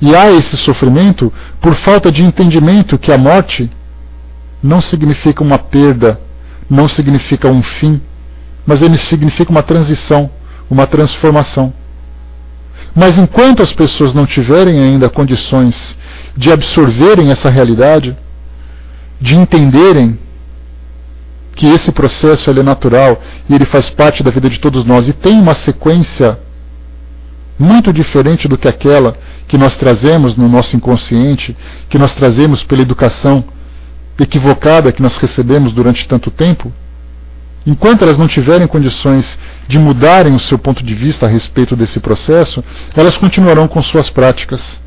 S1: E há esse sofrimento por falta de entendimento que a morte não significa uma perda, não significa um fim, mas ele significa uma transição, uma transformação. Mas enquanto as pessoas não tiverem ainda condições de absorverem essa realidade, de entenderem que esse processo ele é natural e ele faz parte da vida de todos nós e tem uma sequência muito diferente do que aquela que nós trazemos no nosso inconsciente, que nós trazemos pela educação equivocada que nós recebemos durante tanto tempo, enquanto elas não tiverem condições de mudarem o seu ponto de vista a respeito desse processo, elas continuarão com suas práticas.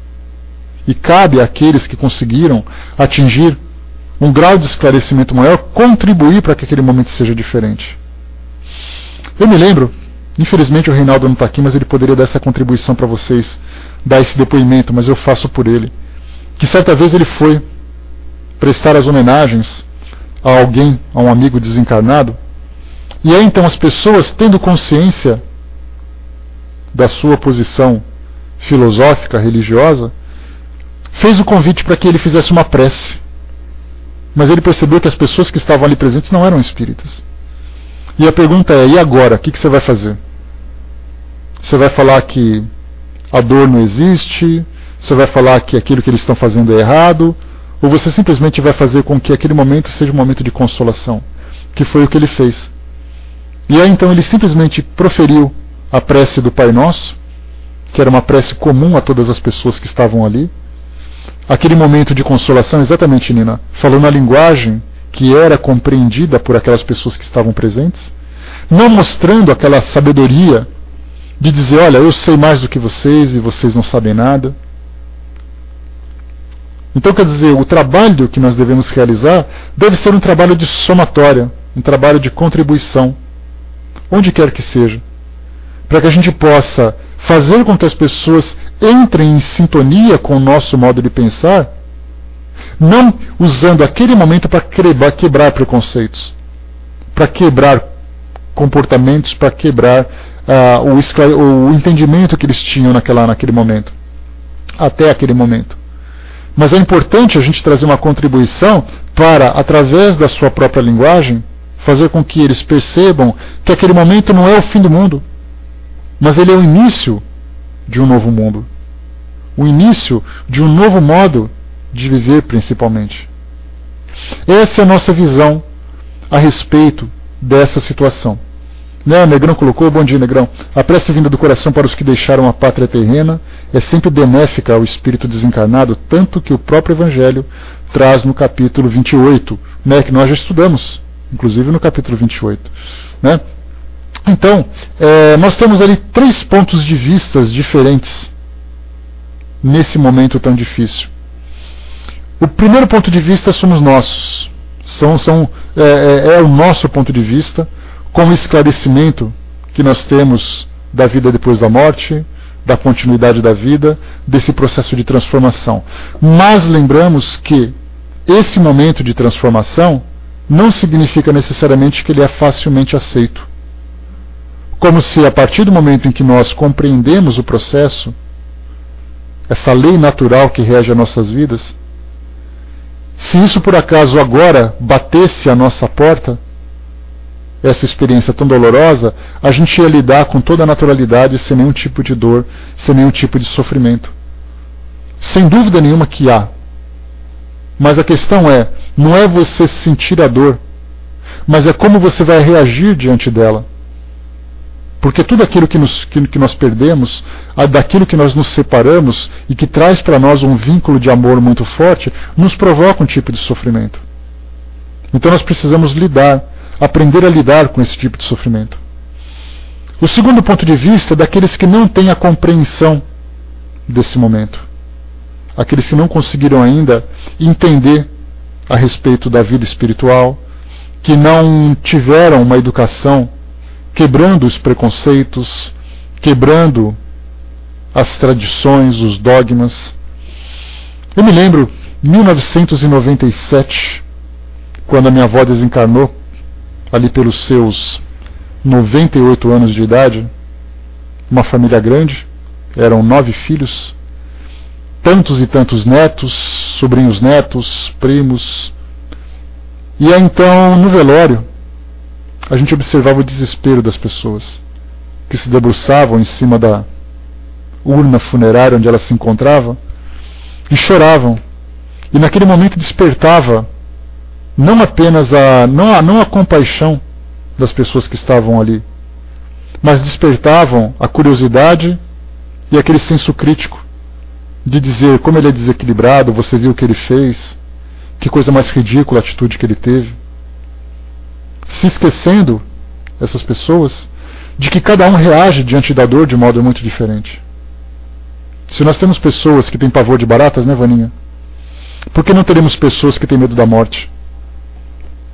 S1: E cabe àqueles que conseguiram atingir um grau de esclarecimento maior, contribuir para que aquele momento seja diferente. Eu me lembro, infelizmente o Reinaldo não está aqui, mas ele poderia dar essa contribuição para vocês, dar esse depoimento, mas eu faço por ele, que certa vez ele foi prestar as homenagens a alguém, a um amigo desencarnado, e aí então as pessoas, tendo consciência da sua posição filosófica, religiosa, fez o convite para que ele fizesse uma prece. Mas ele percebeu que as pessoas que estavam ali presentes não eram espíritas. E a pergunta é, e agora? O que você vai fazer? Você vai falar que a dor não existe? Você vai falar que aquilo que eles estão fazendo é errado? Ou você simplesmente vai fazer com que aquele momento seja um momento de consolação? Que foi o que ele fez. E aí então ele simplesmente proferiu a prece do Pai Nosso, que era uma prece comum a todas as pessoas que estavam ali. Aquele momento de consolação, exatamente, Nina, falou na linguagem que era compreendida por aquelas pessoas que estavam presentes, não mostrando aquela sabedoria de dizer, olha, eu sei mais do que vocês e vocês não sabem nada. Então, quer dizer, o trabalho que nós devemos realizar deve ser um trabalho de somatória, um trabalho de contribuição, onde quer que seja, para que a gente possa fazer com que as pessoas entrem em sintonia com o nosso modo de pensar, não usando aquele momento para quebrar preconceitos, para quebrar comportamentos, para quebrar o entendimento que eles tinham naquele momento, até aquele momento. Mas é importante a gente trazer uma contribuição para, através da sua própria linguagem, fazer com que eles percebam que aquele momento não é o fim do mundo, mas ele é o início de um novo mundo. O início de um novo modo de viver, principalmente. Essa é a nossa visão a respeito dessa situação. Né? O Negrão colocou, bom dia, Negrão. A prece vinda do coração para os que deixaram a pátria terrena é sempre benéfica ao espírito desencarnado, tanto que o próprio Evangelho traz no capítulo 28, né? Que nós já estudamos, inclusive no capítulo 28. Né? Então, nós temos ali 3 pontos de vista diferentes nesse momento tão difícil. O primeiro ponto de vista somos nossos. É o nosso ponto de vista, com o esclarecimento que nós temos da vida depois da morte, da continuidade da vida, desse processo de transformação. Mas lembramos que esse momento de transformação não significa necessariamente que ele é facilmente aceito. Como se a partir do momento em que nós compreendemos o processo essa lei natural que rege as nossas vidas, se isso por acaso agora batesse à nossa porta, essa experiência tão dolorosa, a gente ia lidar com toda a naturalidade, sem nenhum tipo de dor, sem nenhum tipo de sofrimento. Sem dúvida nenhuma que há. Mas a questão não é você sentir a dor, mas é como você vai reagir diante dela. Porque tudo aquilo que nós perdemos, daquilo que nós nos separamos e que traz para nós um vínculo de amor muito forte, nos provoca um tipo de sofrimento. Então nós precisamos aprender a lidar com esse tipo de sofrimento. O segundo ponto de vista é daqueles que não têm a compreensão desse momento. Aqueles que não conseguiram ainda entender a respeito da vida espiritual, que não tiveram uma educação quebrando os preconceitos, quebrando as tradições, os dogmas. Eu me lembro, em 1997, quando a minha avó desencarnou, ali pelos seus 98 anos de idade, uma família grande, eram 9 filhos, tantos e tantos netos, sobrinhos netos, primos. E aí, então, no velório, a gente observava o desespero das pessoas, que se debruçavam em cima da urna funerária onde ela se encontrava, e choravam. E naquele momento despertava não apenas não a compaixão das pessoas que estavam ali, mas despertavam a curiosidade e aquele senso crítico de dizer como ele é desequilibrado, você viu o que ele fez, que coisa mais ridícula a atitude que ele teve. Se esquecendo, essas pessoas, de que cada um reage diante da dor de modo muito diferente. Se nós temos pessoas que têm pavor de baratas, né, Vaninha? Por que não teremos pessoas que têm medo da morte?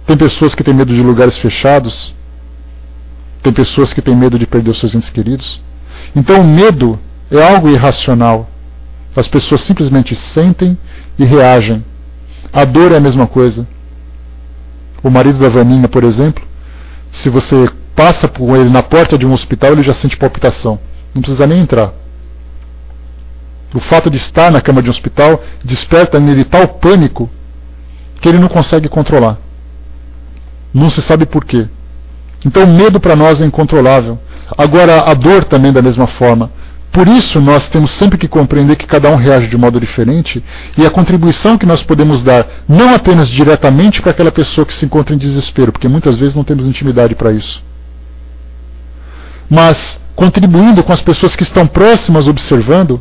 S1: Tem pessoas que têm medo de lugares fechados. Tem pessoas que têm medo de perder os seus entes queridos. Então o medo é algo irracional. As pessoas simplesmente sentem e reagem. A dor é a mesma coisa. O marido da Vaninha, por exemplo, se você passa por ele na porta de um hospital, ele já sente palpitação. Não precisa nem entrar. O fato de estar na cama de um hospital desperta nele tal pânico que ele não consegue controlar. Não se sabe por quê. Então o medo para nós é incontrolável. Agora a dor também da mesma forma. Por isso nós temos sempre que compreender que cada um reage de modo diferente e a contribuição que nós podemos dar não apenas diretamente para aquela pessoa que se encontra em desespero, porque muitas vezes não temos intimidade para isso, mas contribuindo com as pessoas que estão próximas observando,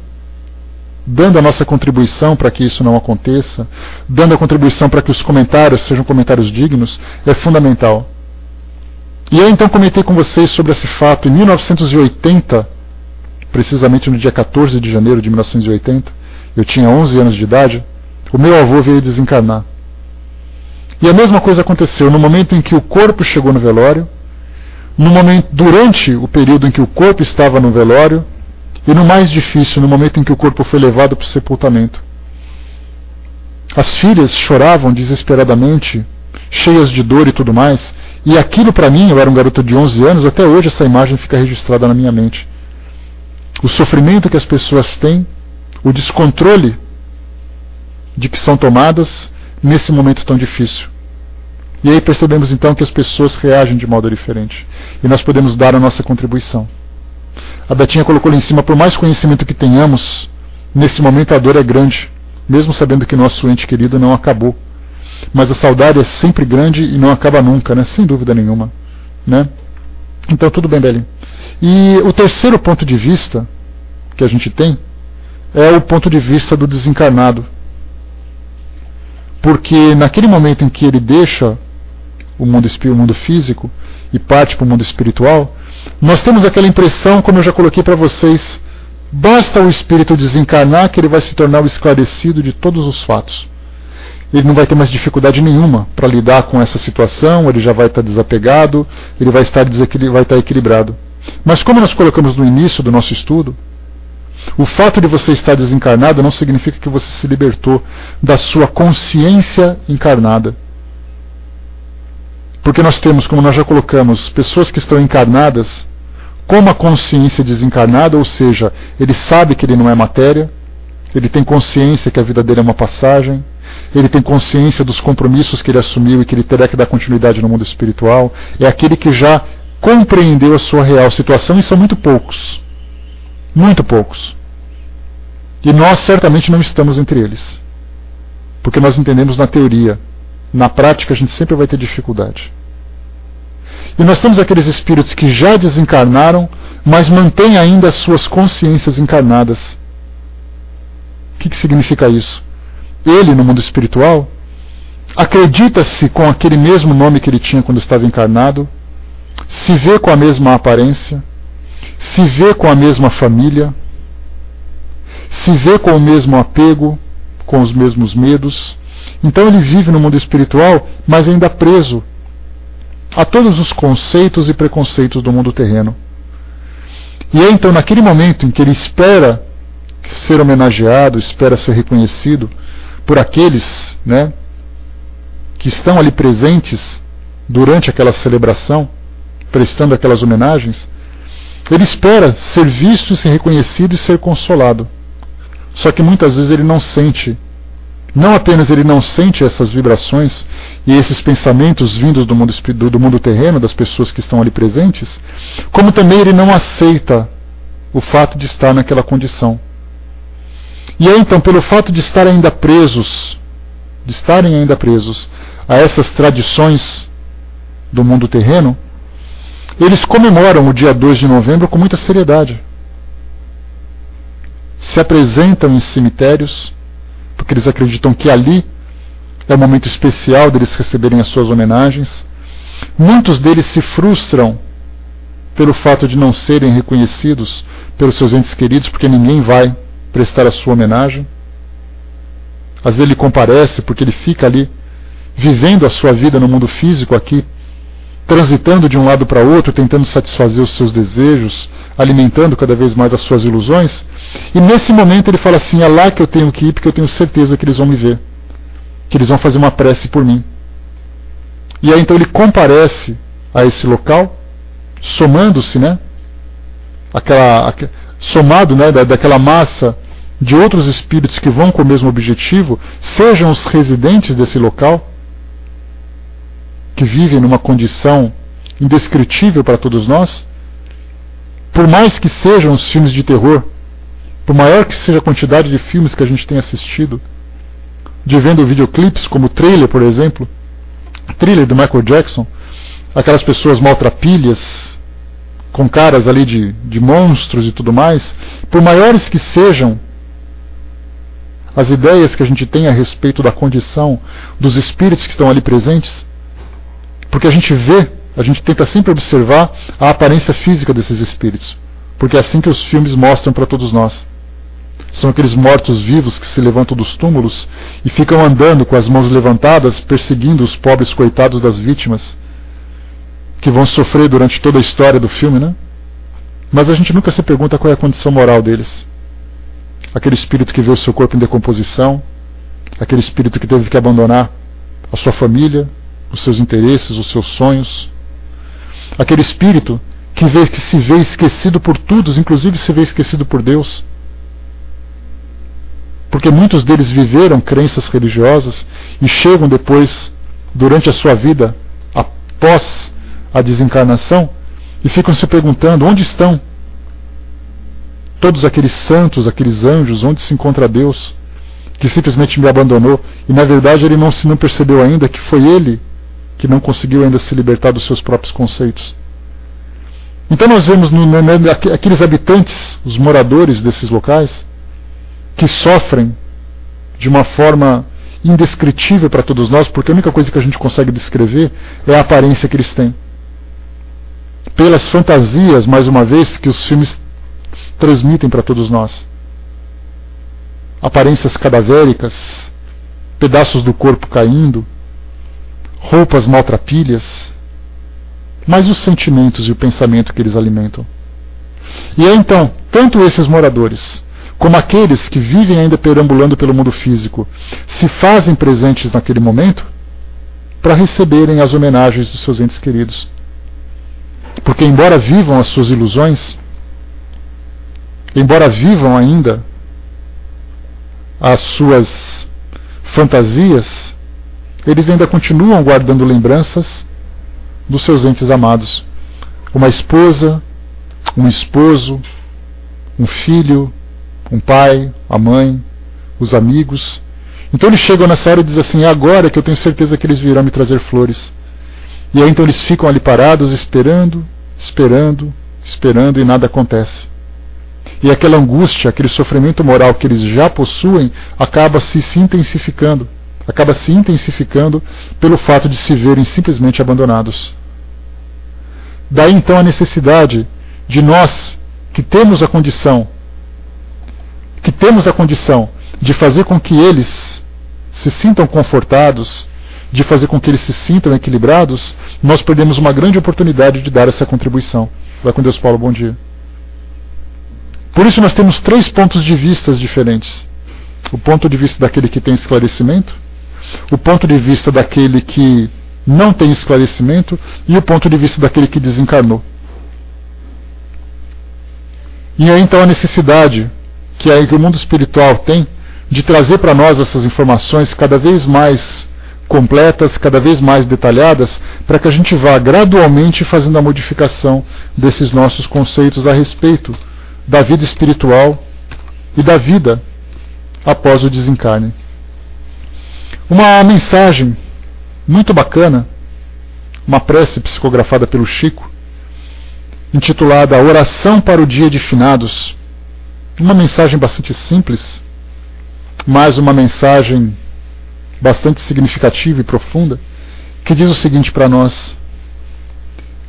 S1: dando a nossa contribuição para que isso não aconteça, dando a contribuição para que os comentários sejam comentários dignos, é fundamental. E eu então comentei com vocês sobre esse fato em 1980, precisamente no dia 14 de janeiro de 1980, eu tinha 11 anos de idade, o meu avô veio desencarnar. E a mesma coisa aconteceu no momento em que o corpo chegou no velório, durante o período em que o corpo estava no velório, e no mais difícil, no momento em que o corpo foi levado para o sepultamento. As filhas choravam desesperadamente, cheias de dor e tudo mais, e aquilo para mim, eu era um garoto de 11 anos, até hoje essa imagem fica registrada na minha mente. O sofrimento que as pessoas têm, o descontrole de que são tomadas nesse momento tão difícil. E aí percebemos então que as pessoas reagem de modo diferente. E nós podemos dar a nossa contribuição. A Betinha colocou ali em cima, por mais conhecimento que tenhamos, nesse momento a dor é grande, mesmo sabendo que nosso ente querido não acabou. Mas a saudade é sempre grande e não acaba nunca, né? Sem dúvida nenhuma. Né? Então tudo bem, Beli. E o terceiro ponto de vista que a gente tem é o ponto de vista do desencarnado. Porque naquele momento em que ele deixa o mundo físico e parte para o mundo espiritual, nós temos aquela impressão, como eu já coloquei para vocês, basta o espírito desencarnar que ele vai se tornar o esclarecido de todos os fatos. Ele não vai ter mais dificuldade nenhuma para lidar com essa situação, ele já vai estar desapegado, ele vai estar equilibrado. Mas como nós colocamos no início do nosso estudo, o fato de você estar desencarnado não significa que você se libertou da sua consciência encarnada. Porque nós temos, como nós já colocamos, pessoas que estão encarnadas com uma consciência desencarnada, ou seja, ele sabe que ele não é matéria, ele tem consciência que a vida dele é uma passagem, ele tem consciência dos compromissos que ele assumiu e que ele terá que dar continuidade no mundo espiritual, é aquele que já compreendeu a sua real situação, e são muito poucos. Muito poucos. E nós certamente não estamos entre eles. Porque nós entendemos na teoria. Na prática a gente sempre vai ter dificuldade. E nós temos aqueles espíritos que já desencarnaram, mas mantêm ainda as suas consciências encarnadas. O que significa isso? Ele, no mundo espiritual, acredita-se com aquele mesmo nome que ele tinha quando estava encarnado, se vê com a mesma aparência, se vê com a mesma família, se vê com o mesmo apego, com os mesmos medos. Então ele vive no mundo espiritual, mas ainda preso a todos os conceitos e preconceitos do mundo terreno. E é então naquele momento em que ele espera ser homenageado, espera ser reconhecido por aqueles, né, que estão ali presentes durante aquela celebração, prestando aquelas homenagens, ele espera ser visto, ser reconhecido e ser consolado. Só que muitas vezes ele não sente, não apenas ele não sente essas vibrações e esses pensamentos vindos do mundo terreno, das pessoas que estão ali presentes, como também ele não aceita o fato de estar naquela condição. E aí então, pelo fato de estarem ainda presos a essas tradições do mundo terreno, eles comemoram o dia 2 de novembro com muita seriedade. Se apresentam em cemitérios, porque eles acreditam que ali é o momento especial deles receberem as suas homenagens. Muitos deles se frustram pelo fato de não serem reconhecidos pelos seus entes queridos, porque ninguém vai prestar a sua homenagem. Às vezes ele comparece porque ele fica ali vivendo a sua vida no mundo físico aqui, transitando de um lado para outro, tentando satisfazer os seus desejos, alimentando cada vez mais as suas ilusões, e nesse momento ele fala assim: é lá que eu tenho que ir, porque eu tenho certeza que eles vão me ver, que eles vão fazer uma prece por mim. E aí então ele comparece a esse local, somando-se, né, somado, né, daquela massa de outros espíritos que vão com o mesmo objetivo, sejam os residentes desse local, que vivem numa condição indescritível para todos nós. Por mais que sejam os filmes de terror, por maior que seja a quantidade de filmes que a gente tem assistido, de vendo videoclipes como o Thriller, por exemplo, Thriller do Michael Jackson, aquelas pessoas maltrapilhas, com caras ali de monstros e tudo mais, por maiores que sejam as ideias que a gente tem a respeito da condição dos espíritos que estão ali presentes, porque a gente tenta sempre observar a aparência física desses espíritos, porque é assim que os filmes mostram para todos nós. São aqueles mortos-vivos que se levantam dos túmulos e ficam andando com as mãos levantadas, perseguindo os pobres coitados das vítimas, que vão sofrer durante toda a história do filme, né? Mas a gente nunca se pergunta qual é a condição moral deles. Aquele espírito que vê o seu corpo em decomposição, aquele espírito que teve que abandonar a sua família, os seus interesses, os seus sonhos, aquele espírito que se vê esquecido por todos, inclusive se vê esquecido por Deus, porque muitos deles viveram crenças religiosas e chegam depois, durante a sua vida, após a desencarnação, e ficam se perguntando: onde estão todos aqueles santos, aqueles anjos, onde se encontra Deus, que simplesmente me abandonou? E na verdade ele não percebeu ainda que foi ele que não conseguiu ainda se libertar dos seus próprios conceitos. Então nós vemos aqueles habitantes, os moradores desses locais, que sofrem de uma forma indescritível para todos nós, porque a única coisa que a gente consegue descrever é a aparência que eles têm. Pelas fantasias, mais uma vez, que os filmes transmitem para todos nós. Aparências cadavéricas, pedaços do corpo caindo, roupas maltrapilhas, mas os sentimentos e o pensamento que eles alimentam. E é então, tanto esses moradores, como aqueles que vivem ainda perambulando pelo mundo físico, se fazem presentes naquele momento para receberem as homenagens dos seus entes queridos. Porque embora vivam as suas ilusões, embora vivam ainda as suas fantasias, eles ainda continuam guardando lembranças dos seus entes amados. Uma esposa, um esposo, um filho, um pai, a mãe, os amigos. Então eles chegam nessa hora e dizem assim: é agora que eu tenho certeza que eles virão me trazer flores. E aí então eles ficam ali parados, esperando, esperando, esperando, e nada acontece. E aquela angústia, aquele sofrimento moral que eles já possuem, acaba se intensificando pelo fato de se verem simplesmente abandonados. Daí então a necessidade de nós, que temos a condição de fazer com que eles se sintam confortados, de fazer com que eles se sintam equilibrados, nós perdemos uma grande oportunidade de dar essa contribuição. Vai com Deus, Paulo, bom dia. Por isso nós temos 3 pontos de vista diferentes. O ponto de vista daquele que tem esclarecimento, o ponto de vista daquele que não tem esclarecimento e o ponto de vista daquele que desencarnou. E aí então a necessidade que o mundo espiritual tem de trazer para nós essas informações cada vez mais completas, cada vez mais detalhadas, para que a gente vá gradualmente fazendo a modificação desses nossos conceitos a respeito da vida espiritual e da vida após o desencarne. Uma mensagem muito bacana, uma prece psicografada pelo Chico, intitulada Oração para o Dia de Finados. Uma mensagem bastante simples, mas uma mensagem bastante significativa e profunda, que diz o seguinte para nós: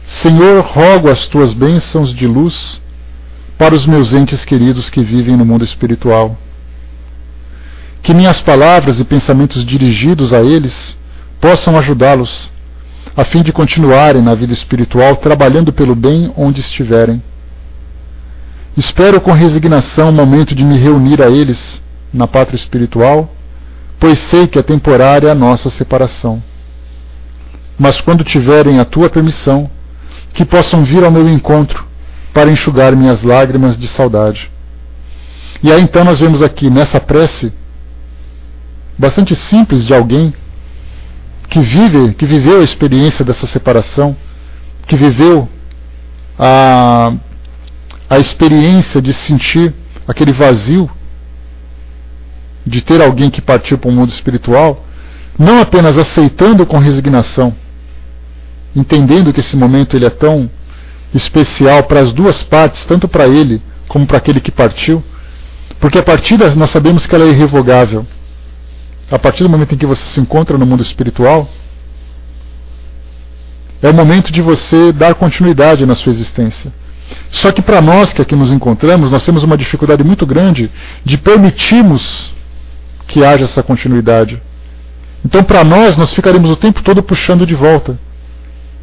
S1: Senhor, rogo as tuas bênçãos de luz para os meus entes queridos que vivem no mundo espiritual. Que minhas palavras e pensamentos dirigidos a eles possam ajudá-los, a fim de continuarem na vida espiritual trabalhando pelo bem onde estiverem. Espero com resignação o momento de me reunir a eles na pátria espiritual, pois sei que é temporária a nossa separação. Mas quando tiverem a tua permissão, que possam vir ao meu encontro para enxugar minhas lágrimas de saudade. E aí então nós vemos aqui nessa prece bastante simples de alguém que viveu a experiência dessa separação, que viveu a experiência de sentir aquele vazio, de ter alguém que partiu para o mundo espiritual, não apenas aceitando com resignação, entendendo que esse momento ele é tão especial para as duas partes, tanto para ele como para aquele que partiu, porque a partida nós sabemos que ela é irrevogável. A partir do momento em que você se encontra no mundo espiritual, é o momento de você dar continuidade na sua existência. Só que para nós que aqui nos encontramos, nós temos uma dificuldade muito grande de permitirmos que haja essa continuidade. Então para nós ficaremos o tempo todo puxando de volta.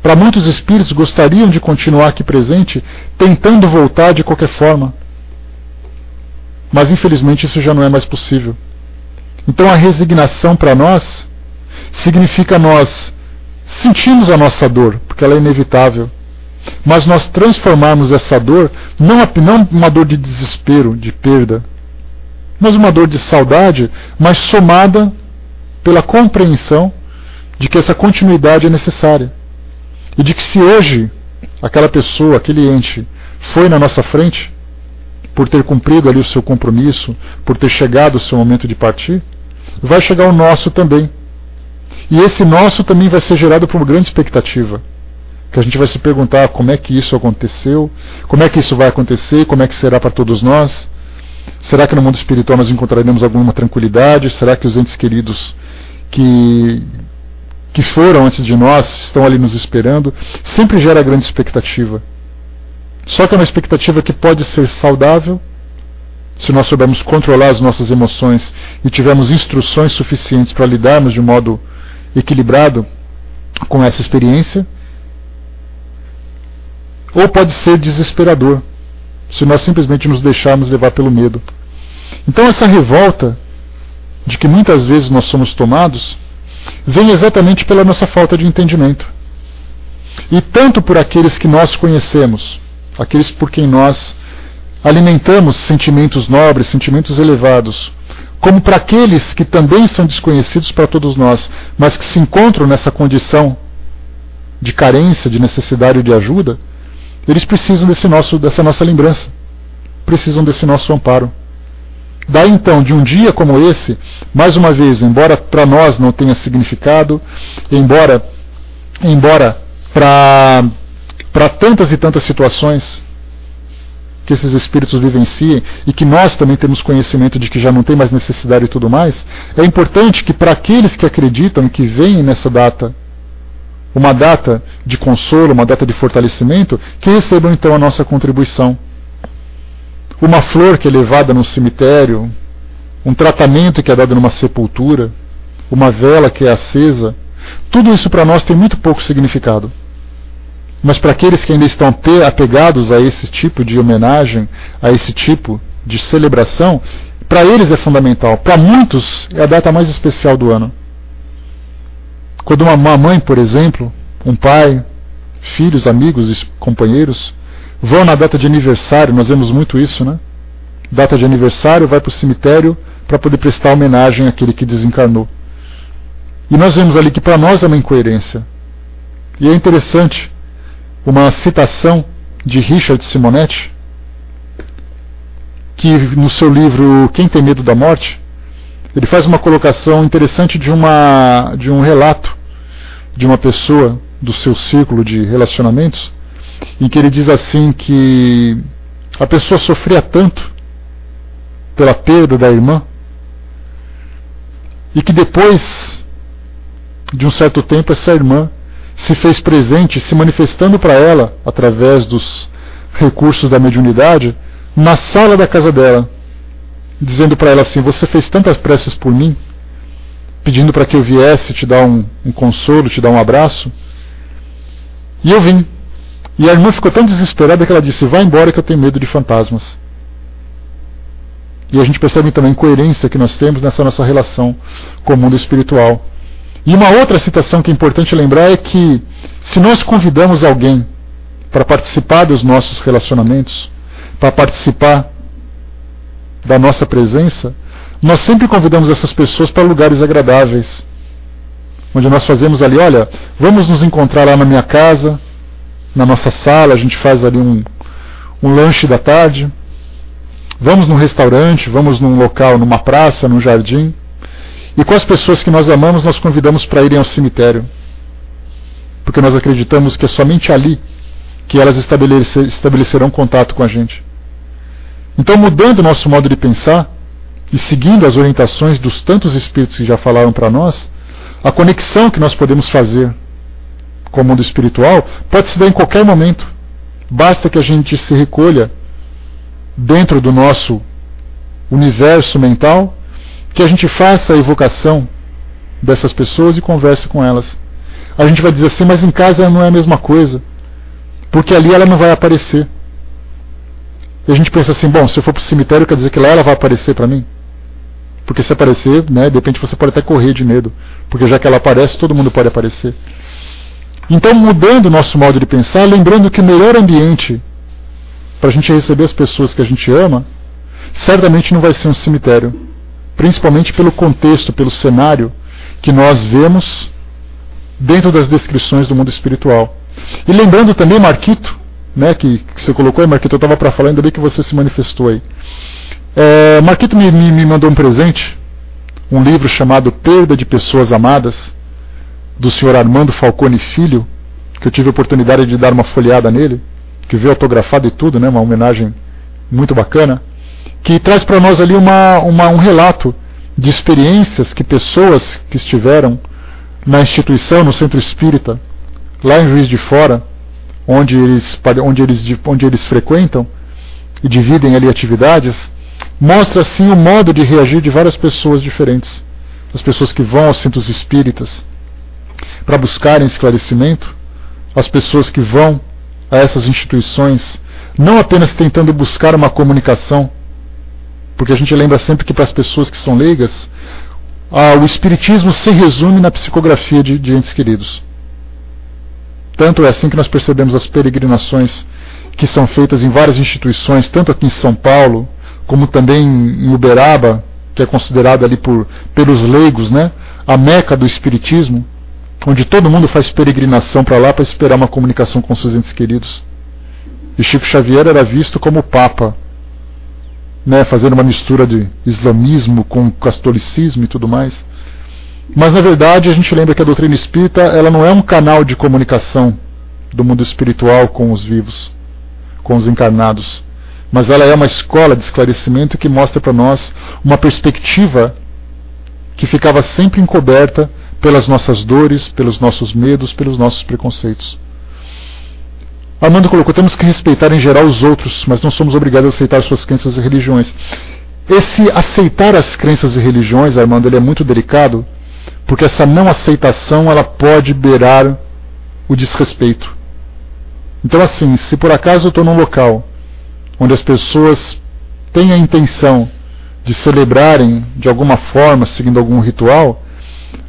S1: Para muitos espíritos gostariam de continuar aqui presente, tentando voltar de qualquer forma. Mas infelizmente isso já não é mais possível. Então a resignação para nós significa nós sentirmos a nossa dor, porque ela é inevitável, mas nós transformarmos essa dor, não uma dor de desespero, de perda, mas uma dor de saudade, mas somada pela compreensão de que essa continuidade é necessária. E de que se hoje aquela pessoa, aquele ente, foi na nossa frente, por ter cumprido ali o seu compromisso, por ter chegado o seu momento de partir, vai chegar o nosso também. E esse nosso também vai ser gerado por uma grande expectativa. Que a gente vai se perguntar como é que isso aconteceu, como é que isso vai acontecer, como é que será para todos nós. Será que no mundo espiritual nós encontraremos alguma tranquilidade? Será que os entes queridos que foram antes de nós estão ali nos esperando? Sempre gera grande expectativa. Só que é uma expectativa que pode ser saudável, se nós soubermos controlar as nossas emoções e tivermos instruções suficientes para lidarmos de modo equilibrado com essa experiência, ou pode ser desesperador, se nós simplesmente nos deixarmos levar pelo medo. Então essa revolta de que muitas vezes nós somos tomados, vem exatamente pela nossa falta de entendimento. E tanto por aqueles que nós conhecemos, aqueles por quem nós alimentamos sentimentos nobres, sentimentos elevados, como para aqueles que também são desconhecidos para todos nós, mas que se encontram nessa condição de carência, de necessidade de ajuda, eles precisam dessa nossa lembrança, precisam desse nosso amparo. Daí então, de um dia como esse, mais uma vez, embora para nós não tenha significado, embora para tantas e tantas situações que esses espíritos vivenciem e que nós também temos conhecimento de que já não tem mais necessidade e tudo mais, é importante que para aqueles que acreditam e que veem nessa data uma data de consolo, uma data de fortalecimento, que recebam então a nossa contribuição. Uma flor que é levada num cemitério, um tratamento que é dado numa sepultura, uma vela que é acesa, tudo isso para nós tem muito pouco significado. Mas para aqueles que ainda estão apegados a esse tipo de homenagem, a esse tipo de celebração, para eles é fundamental. Para muitos é a data mais especial do ano. Quando uma mãe, por exemplo, um pai, filhos, amigos e companheiros vão na data de aniversário, nós vemos muito isso, né? Data de aniversário, vai para o cemitério para poder prestar homenagem àquele que desencarnou. E nós vemos ali que para nós é uma incoerência. E é interessante uma citação de Richard Simonetti, que no seu livro Quem Tem Medo da Morte, ele faz uma colocação interessante de um relato de uma pessoa do seu círculo de relacionamentos, em que ele diz assim que a pessoa sofria tanto pela perda da irmã, e que depois de um certo tempo essa irmã se fez presente, se manifestando para ela, através dos recursos da mediunidade, na sala da casa dela, dizendo para ela assim: você fez tantas preces por mim, pedindo para que eu viesse te dar um consolo, te dar um abraço, e eu vim. E a irmã ficou tão desesperada que ela disse: vai embora que eu tenho medo de fantasmas. E a gente percebe também a incoerência que nós temos nessa nossa relação com o mundo espiritual. E uma outra citação que é importante lembrar é que, se nós convidamos alguém para participar dos nossos relacionamentos, para participar da nossa presença, nós sempre convidamos essas pessoas para lugares agradáveis, onde nós fazemos ali: olha, vamos nos encontrar lá na minha casa, na nossa sala, a gente faz ali um lanche da tarde, vamos num restaurante, vamos num local, numa praça, num jardim. E com as pessoas que nós amamos, nós convidamos para irem ao cemitério, porque nós acreditamos que é somente ali que elas estabelecerão contato com a gente. Então, mudando o nosso modo de pensar e seguindo as orientações dos tantos espíritos que já falaram para nós, a conexão que nós podemos fazer com o mundo espiritual pode se dar em qualquer momento. Basta que a gente se recolha dentro do nosso universo mental, que a gente faça a evocação dessas pessoas e converse com elas. A gente vai dizer assim: mas em casa não é a mesma coisa, porque ali ela não vai aparecer. E a gente pensa assim: bom, se eu for para o cemitério, quer dizer que lá ela vai aparecer para mim? Porque se aparecer, né, de repente você pode até correr de medo, porque já que ela aparece, todo mundo pode aparecer. Então, mudando o nosso modo de pensar, lembrando que o melhor ambiente para a gente receber as pessoas que a gente ama, certamente não vai ser um cemitério, principalmente pelo contexto, pelo cenário que nós vemos dentro das descrições do mundo espiritual. E lembrando também, Marquito, né, que você colocou aí, Marquito, eu estava para falar, ainda bem que você se manifestou aí. Marquito me mandou um presente, um livro chamado Perda de Pessoas Amadas, do Sr. Armando Falcone Filho, que eu tive a oportunidade de dar uma folheada nele, que veio autografado e tudo, né, uma homenagem muito bacana, que traz para nós ali um relato de experiências que pessoas que estiveram na instituição, no centro espírita, lá em Juiz de Fora, onde eles frequentam e dividem ali atividades, mostra assim o modo de reagir de várias pessoas diferentes. As pessoas que vão aos centros espíritas para buscarem esclarecimento, as pessoas que vão a essas instituições não apenas tentando buscar uma comunicação, porque a gente lembra sempre que para as pessoas que são leigas, o espiritismo se resume na psicografia de entes queridos. Tanto é assim que nós percebemos as peregrinações que são feitas em várias instituições, tanto aqui em São Paulo, como também em Uberaba, que é considerada ali pelos leigos, né, a Meca do Espiritismo, onde todo mundo faz peregrinação para lá para esperar uma comunicação com seus entes queridos. E Chico Xavier era visto como Papa, né, fazendo uma mistura de islamismo com catolicismo e tudo mais. Mas na verdade a gente lembra que a doutrina espírita ela não é um canal de comunicação do mundo espiritual com os vivos, com os encarnados, mas ela é uma escola de esclarecimento que mostra para nós uma perspectiva que ficava sempre encoberta pelas nossas dores, pelos nossos medos, pelos nossos preconceitos. Armando colocou, temos que respeitar em geral os outros, mas não somos obrigados a aceitar suas crenças e religiões. Esse aceitar as crenças e religiões, Armando, ele é muito delicado, porque essa não aceitação ela pode beirar o desrespeito. Então assim, se por acaso eu estou num local onde as pessoas têm a intenção de celebrarem de alguma forma, seguindo algum ritual,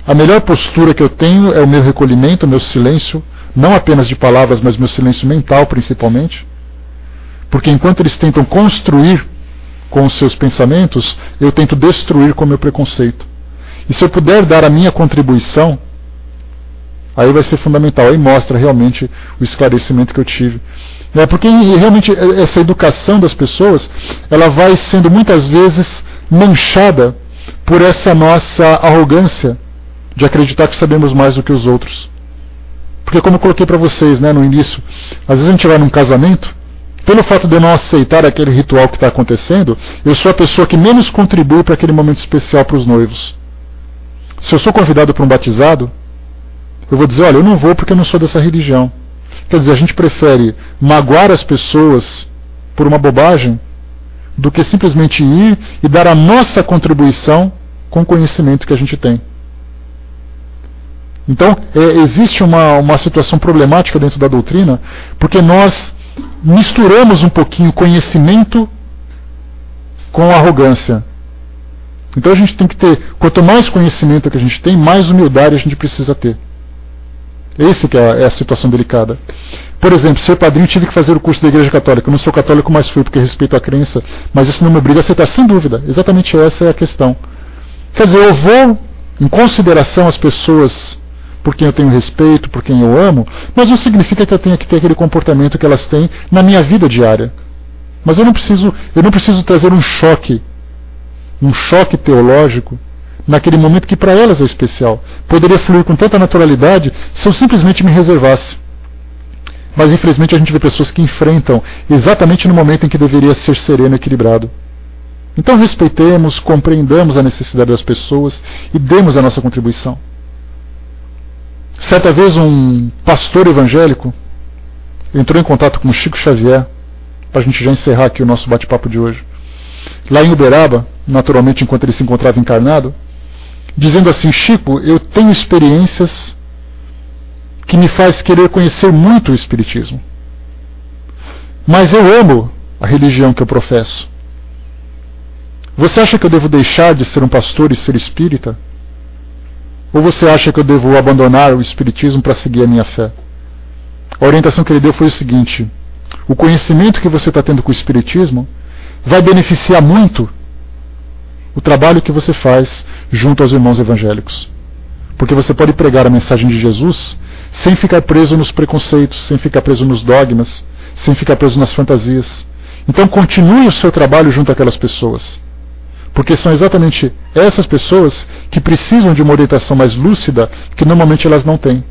S1: a melhor postura que eu tenho é o meu recolhimento, o meu silêncio, não apenas de palavras, mas meu silêncio mental principalmente, porque enquanto eles tentam construir com os seus pensamentos, eu tento destruir com o meu preconceito. E se eu puder dar a minha contribuição, aí vai ser fundamental, aí mostra realmente o esclarecimento que eu tive. Porque realmente essa educação das pessoas, ela vai sendo muitas vezes manchada por essa nossa arrogância de acreditar que sabemos mais do que os outros. Porque como eu coloquei para vocês, né, no início, às vezes a gente vai num casamento, pelo fato de eu não aceitar aquele ritual que está acontecendo, eu sou a pessoa que menos contribui para aquele momento especial para os noivos. Se eu sou convidado para um batizado, eu vou dizer, olha, eu não vou porque eu não sou dessa religião. Quer dizer, a gente prefere magoar as pessoas por uma bobagem do que simplesmente ir e dar a nossa contribuição com o conhecimento que a gente tem. Então, existe uma situação problemática dentro da doutrina, porque nós misturamos um pouquinho conhecimento com arrogância. Então a gente tem que ter, quanto mais conhecimento que a gente tem, mais humildade a gente precisa ter. Esse que é a situação delicada. Por exemplo, ser padrinho, tive que fazer o curso da Igreja Católica. Eu não sou católico, mas fui porque respeito a crença, mas isso não me obriga a aceitar, sem dúvida. Exatamente essa é a questão. Quer dizer, eu vou em consideração as pessoas por quem eu tenho respeito, por quem eu amo, mas não significa que eu tenha que ter aquele comportamento que elas têm na minha vida diária. Mas eu não preciso trazer um choque teológico, naquele momento que para elas é especial. Poderia fluir com tanta naturalidade se eu simplesmente me reservasse. Mas infelizmente a gente vê pessoas que enfrentam exatamente no momento em que deveria ser sereno e equilibrado. Então respeitemos, compreendamos a necessidade das pessoas e demos a nossa contribuição. Certa vez um pastor evangélico entrou em contato com o Chico Xavier, para a gente já encerrar aqui o nosso bate-papo de hoje, lá em Uberaba, naturalmente enquanto ele se encontrava encarnado, dizendo assim: Chico, eu tenho experiências que me faz querer conhecer muito o Espiritismo, mas eu amo a religião que eu professo. Você acha que eu devo deixar de ser um pastor e ser espírita? Ou você acha que eu devo abandonar o Espiritismo para seguir a minha fé? A orientação que ele deu foi o seguinte: o conhecimento que você está tendo com o Espiritismo vai beneficiar muito o trabalho que você faz junto aos irmãos evangélicos. Porque você pode pregar a mensagem de Jesus sem ficar preso nos preconceitos, sem ficar preso nos dogmas, sem ficar preso nas fantasias. Então continue o seu trabalho junto àquelas pessoas. Porque são exatamente essas pessoas que precisam de uma orientação mais lúcida que normalmente elas não têm.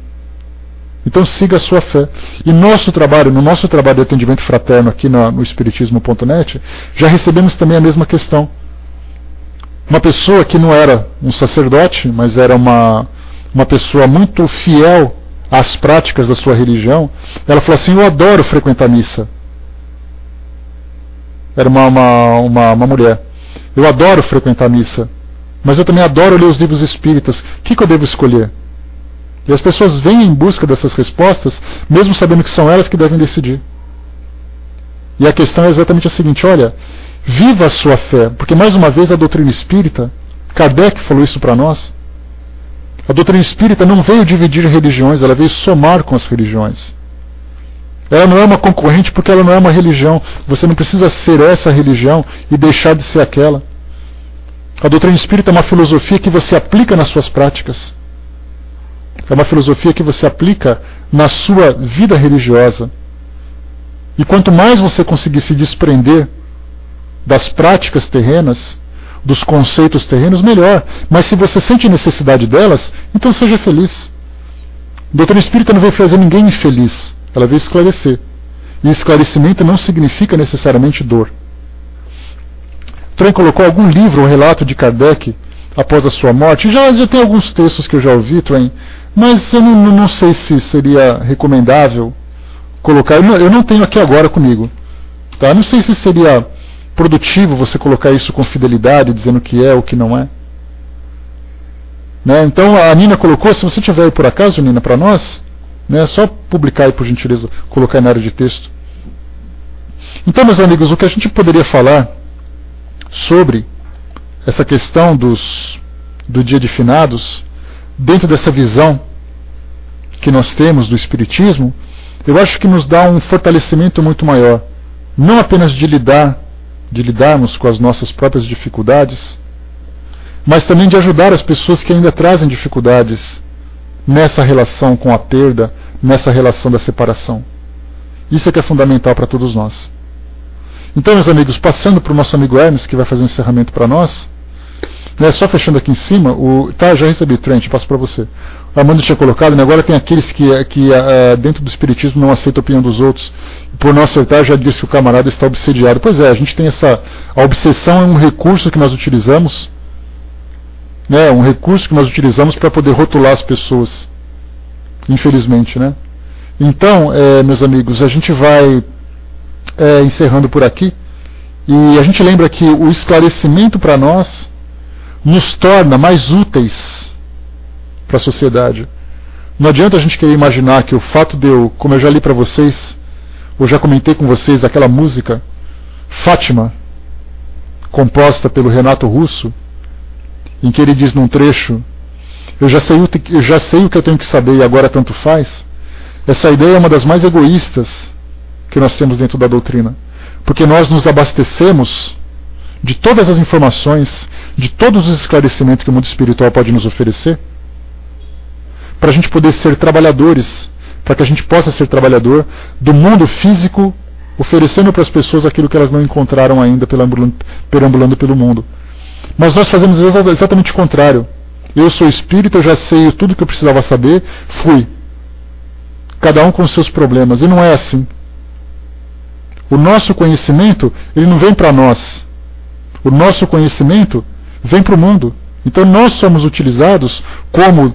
S1: Então siga a sua fé. E no nosso trabalho de atendimento fraterno aqui no Espiritismo.net, já recebemos também a mesma questão. Uma pessoa que não era um sacerdote, mas era uma pessoa muito fiel às práticas da sua religião, ela falou assim: eu adoro frequentar missa. Era uma mulher. Eu adoro frequentar a missa, mas eu também adoro ler os livros espíritas. O que eu devo escolher? E as pessoas vêm em busca dessas respostas, mesmo sabendo que são elas que devem decidir. E a questão é exatamente a seguinte: olha, viva a sua fé, porque mais uma vez a doutrina espírita, Kardec falou isso para nós, a doutrina espírita não veio dividir religiões, ela veio somar com as religiões. Ela não é uma concorrente porque ela não é uma religião. Você não precisa ser essa religião e deixar de ser aquela. A doutrina espírita é uma filosofia que você aplica nas suas práticas. É uma filosofia que você aplica na sua vida religiosa. E quanto mais você conseguir se desprender das práticas terrenas, dos conceitos terrenos, melhor. Mas se você sente necessidade delas, então seja feliz. A doutrina espírita não veio fazer ninguém infeliz. Ela veio esclarecer. E esclarecimento não significa necessariamente dor. Twain colocou algum livro ou relato de Kardec após a sua morte. Já tem alguns textos que eu já ouvi, Twain, mas eu não sei se seria recomendável colocar. Eu não tenho aqui agora comigo. Tá? Não sei se seria produtivo você colocar isso com fidelidade, dizendo o que é ou o que não é. Né? Então a Nina colocou, se você tiver aí por acaso, Nina, para nós, né, é só publicar aí, por gentileza, colocar na área de texto. Então, meus amigos, o que a gente poderia falar sobre essa questão do dia de finados, dentro dessa visão que nós temos do Espiritismo, eu acho que nos dá um fortalecimento muito maior, não apenas de lidarmos com as nossas próprias dificuldades, mas também de ajudar as pessoas que ainda trazem dificuldades nessa relação com a perda, nessa relação da separação. Isso é que é fundamental para todos nós. Então, meus amigos, passando para o nosso amigo Hermes, que vai fazer um encerramento para nós, né, só fechando aqui em cima, já recebi, Trent, passo para você. O Armando tinha colocado, né, agora tem aqueles que dentro do Espiritismo não aceitam a opinião dos outros. Por não acertar, já disse que o camarada está obsediado. Pois é, a gente tem a obsessão é um recurso que nós utilizamos, né, um recurso que nós utilizamos para poder rotular as pessoas, infelizmente, né. Então, meus amigos, a gente vai encerrando por aqui, e a gente lembra que o esclarecimento para nós nos torna mais úteis para a sociedade. Não adianta a gente querer imaginar que o fato de como eu já li para vocês, ou já comentei com vocês, aquela música Fátima, composta pelo Renato Russo, em que ele diz num trecho, eu já sei o que eu tenho que saber e agora tanto faz. Essa ideia é uma das mais egoístas que nós temos dentro da doutrina, porque nós nos abastecemos de todas as informações, de todos os esclarecimentos que o mundo espiritual pode nos oferecer, para a gente poder ser trabalhadores, para que a gente possa ser trabalhador do mundo físico, oferecendo para as pessoas aquilo que elas não encontraram ainda perambulando pelo mundo. Mas nós fazemos exatamente o contrário. Eu sou espírita, eu já sei tudo que eu precisava saber, fui. Cada um com os seus problemas, e não é assim. O nosso conhecimento, ele não vem para nós. O nosso conhecimento vem para o mundo. Então nós somos utilizados como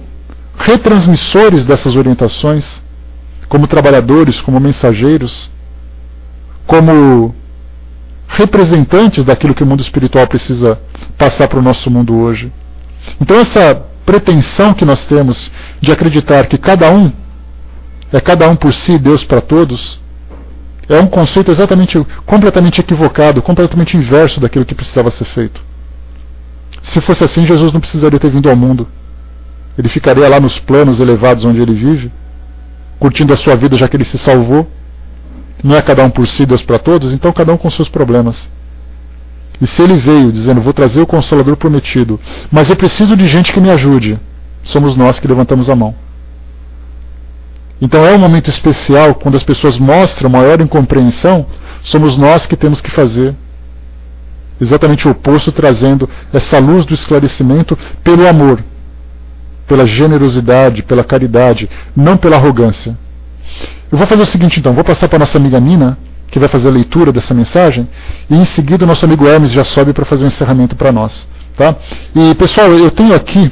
S1: retransmissores dessas orientações, como trabalhadores, como mensageiros, como representantes daquilo que o mundo espiritual precisa passar para o nosso mundo hoje. Então essa pretensão que nós temos de acreditar que cada um é cada um por si, Deus para todos, é um conceito completamente equivocado, completamente inverso daquilo que precisava ser feito. Se fosse assim, Jesus não precisaria ter vindo ao mundo. Ele ficaria lá nos planos elevados onde ele vive, curtindo a sua vida já que ele se salvou. Não é cada um por si, Deus para todos, então cada um com seus problemas. E se ele veio dizendo, vou trazer o Consolador prometido, mas eu preciso de gente que me ajude, somos nós que levantamos a mão. Então é um momento especial, quando as pessoas mostram maior incompreensão, somos nós que temos que fazer exatamente o oposto, trazendo essa luz do esclarecimento pelo amor, pela generosidade, pela caridade, não pela arrogância. Eu vou fazer o seguinte então, vou passar para a nossa amiga Nina, que vai fazer a leitura dessa mensagem, e em seguida o nosso amigo Hermes já sobe para fazer um encerramento para nós. Tá? E pessoal, eu tenho aqui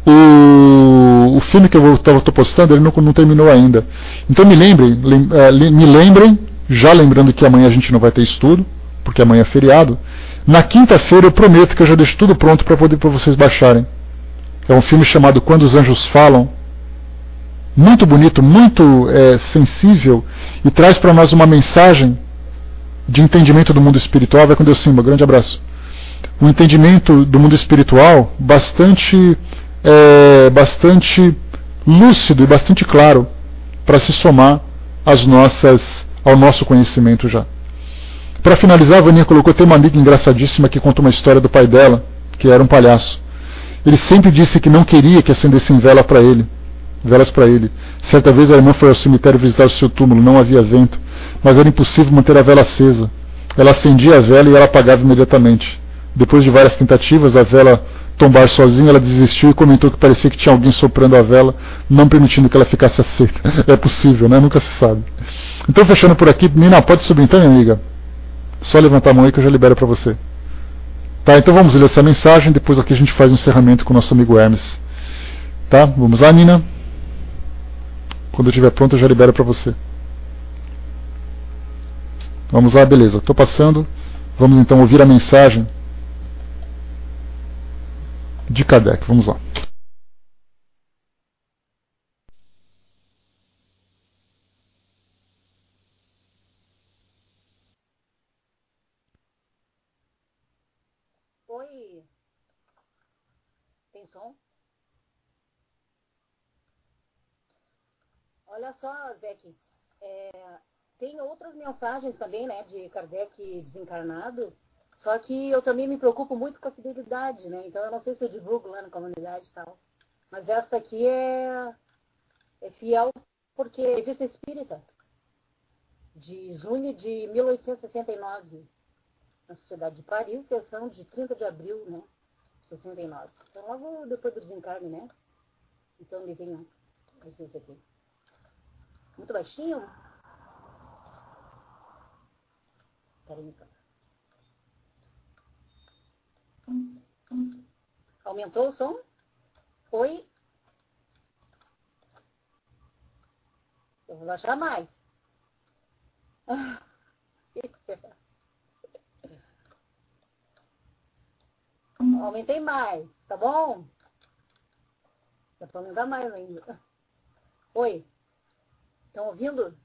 S1: o filme que eu estou postando, ele não terminou ainda. Então me lembrem, já lembrando que amanhã a gente não vai ter estudo, porque amanhã é feriado. Na quinta-feira eu prometo que eu já deixo tudo pronto para vocês baixarem. É um filme chamado Quando os Anjos Falam. Muito bonito, muito sensível, e traz para nós uma mensagem de entendimento do mundo espiritual. Vai com Deus, Simba, grande abraço. Um entendimento do mundo espiritual bastante lúcido e bastante claro para se somar ao nosso conhecimento já. Para finalizar, a Vaninha colocou, tem uma amiga engraçadíssima que conta uma história do pai dela, que era um palhaço. Ele sempre disse que não queria que acendessem velas para ele. Certa vez a irmã foi ao cemitério visitar o seu túmulo, não havia vento, mas era impossível manter a vela acesa. Ela acendia a vela e ela apagava imediatamente. Depois de várias tentativas, a vela tombar sozinha, ela desistiu e comentou que parecia que tinha alguém soprando a vela, não permitindo que ela ficasse acesa. É possível, né? Nunca se sabe. Então, fechando por aqui, Nina, pode subir então, minha amiga? Só levantar a mão aí que eu já libero para você. Tá, então vamos ler essa mensagem, depois aqui a gente faz um encerramento com o nosso amigo Hermes. Tá? Vamos lá, Nina? Quando eu estiver pronto eu já libero para você. Vamos lá, beleza. Estou passando. Vamos então ouvir a mensagem de Kardec. Vamos lá.
S5: Oi, tem som? Olha só, Zeke, tem outras mensagens também, né, de Kardec desencarnado, só que eu também me preocupo muito com a fidelidade, né, então eu não sei se eu divulgo lá na comunidade e tal, mas essa aqui é fiel porque é Revista Espírita, de junho de 1869, na Sociedade de Paris, sessão de 30 de abril, né, de 69. Então logo depois do desencarne, né, então me vem isso aqui. Muito baixinho? Peraí, então. Aumentou o som? Oi? Eu vou baixar mais. Aumentei mais, tá bom? Dá pra aumentar mais ainda. Oi? Estão ouvindo?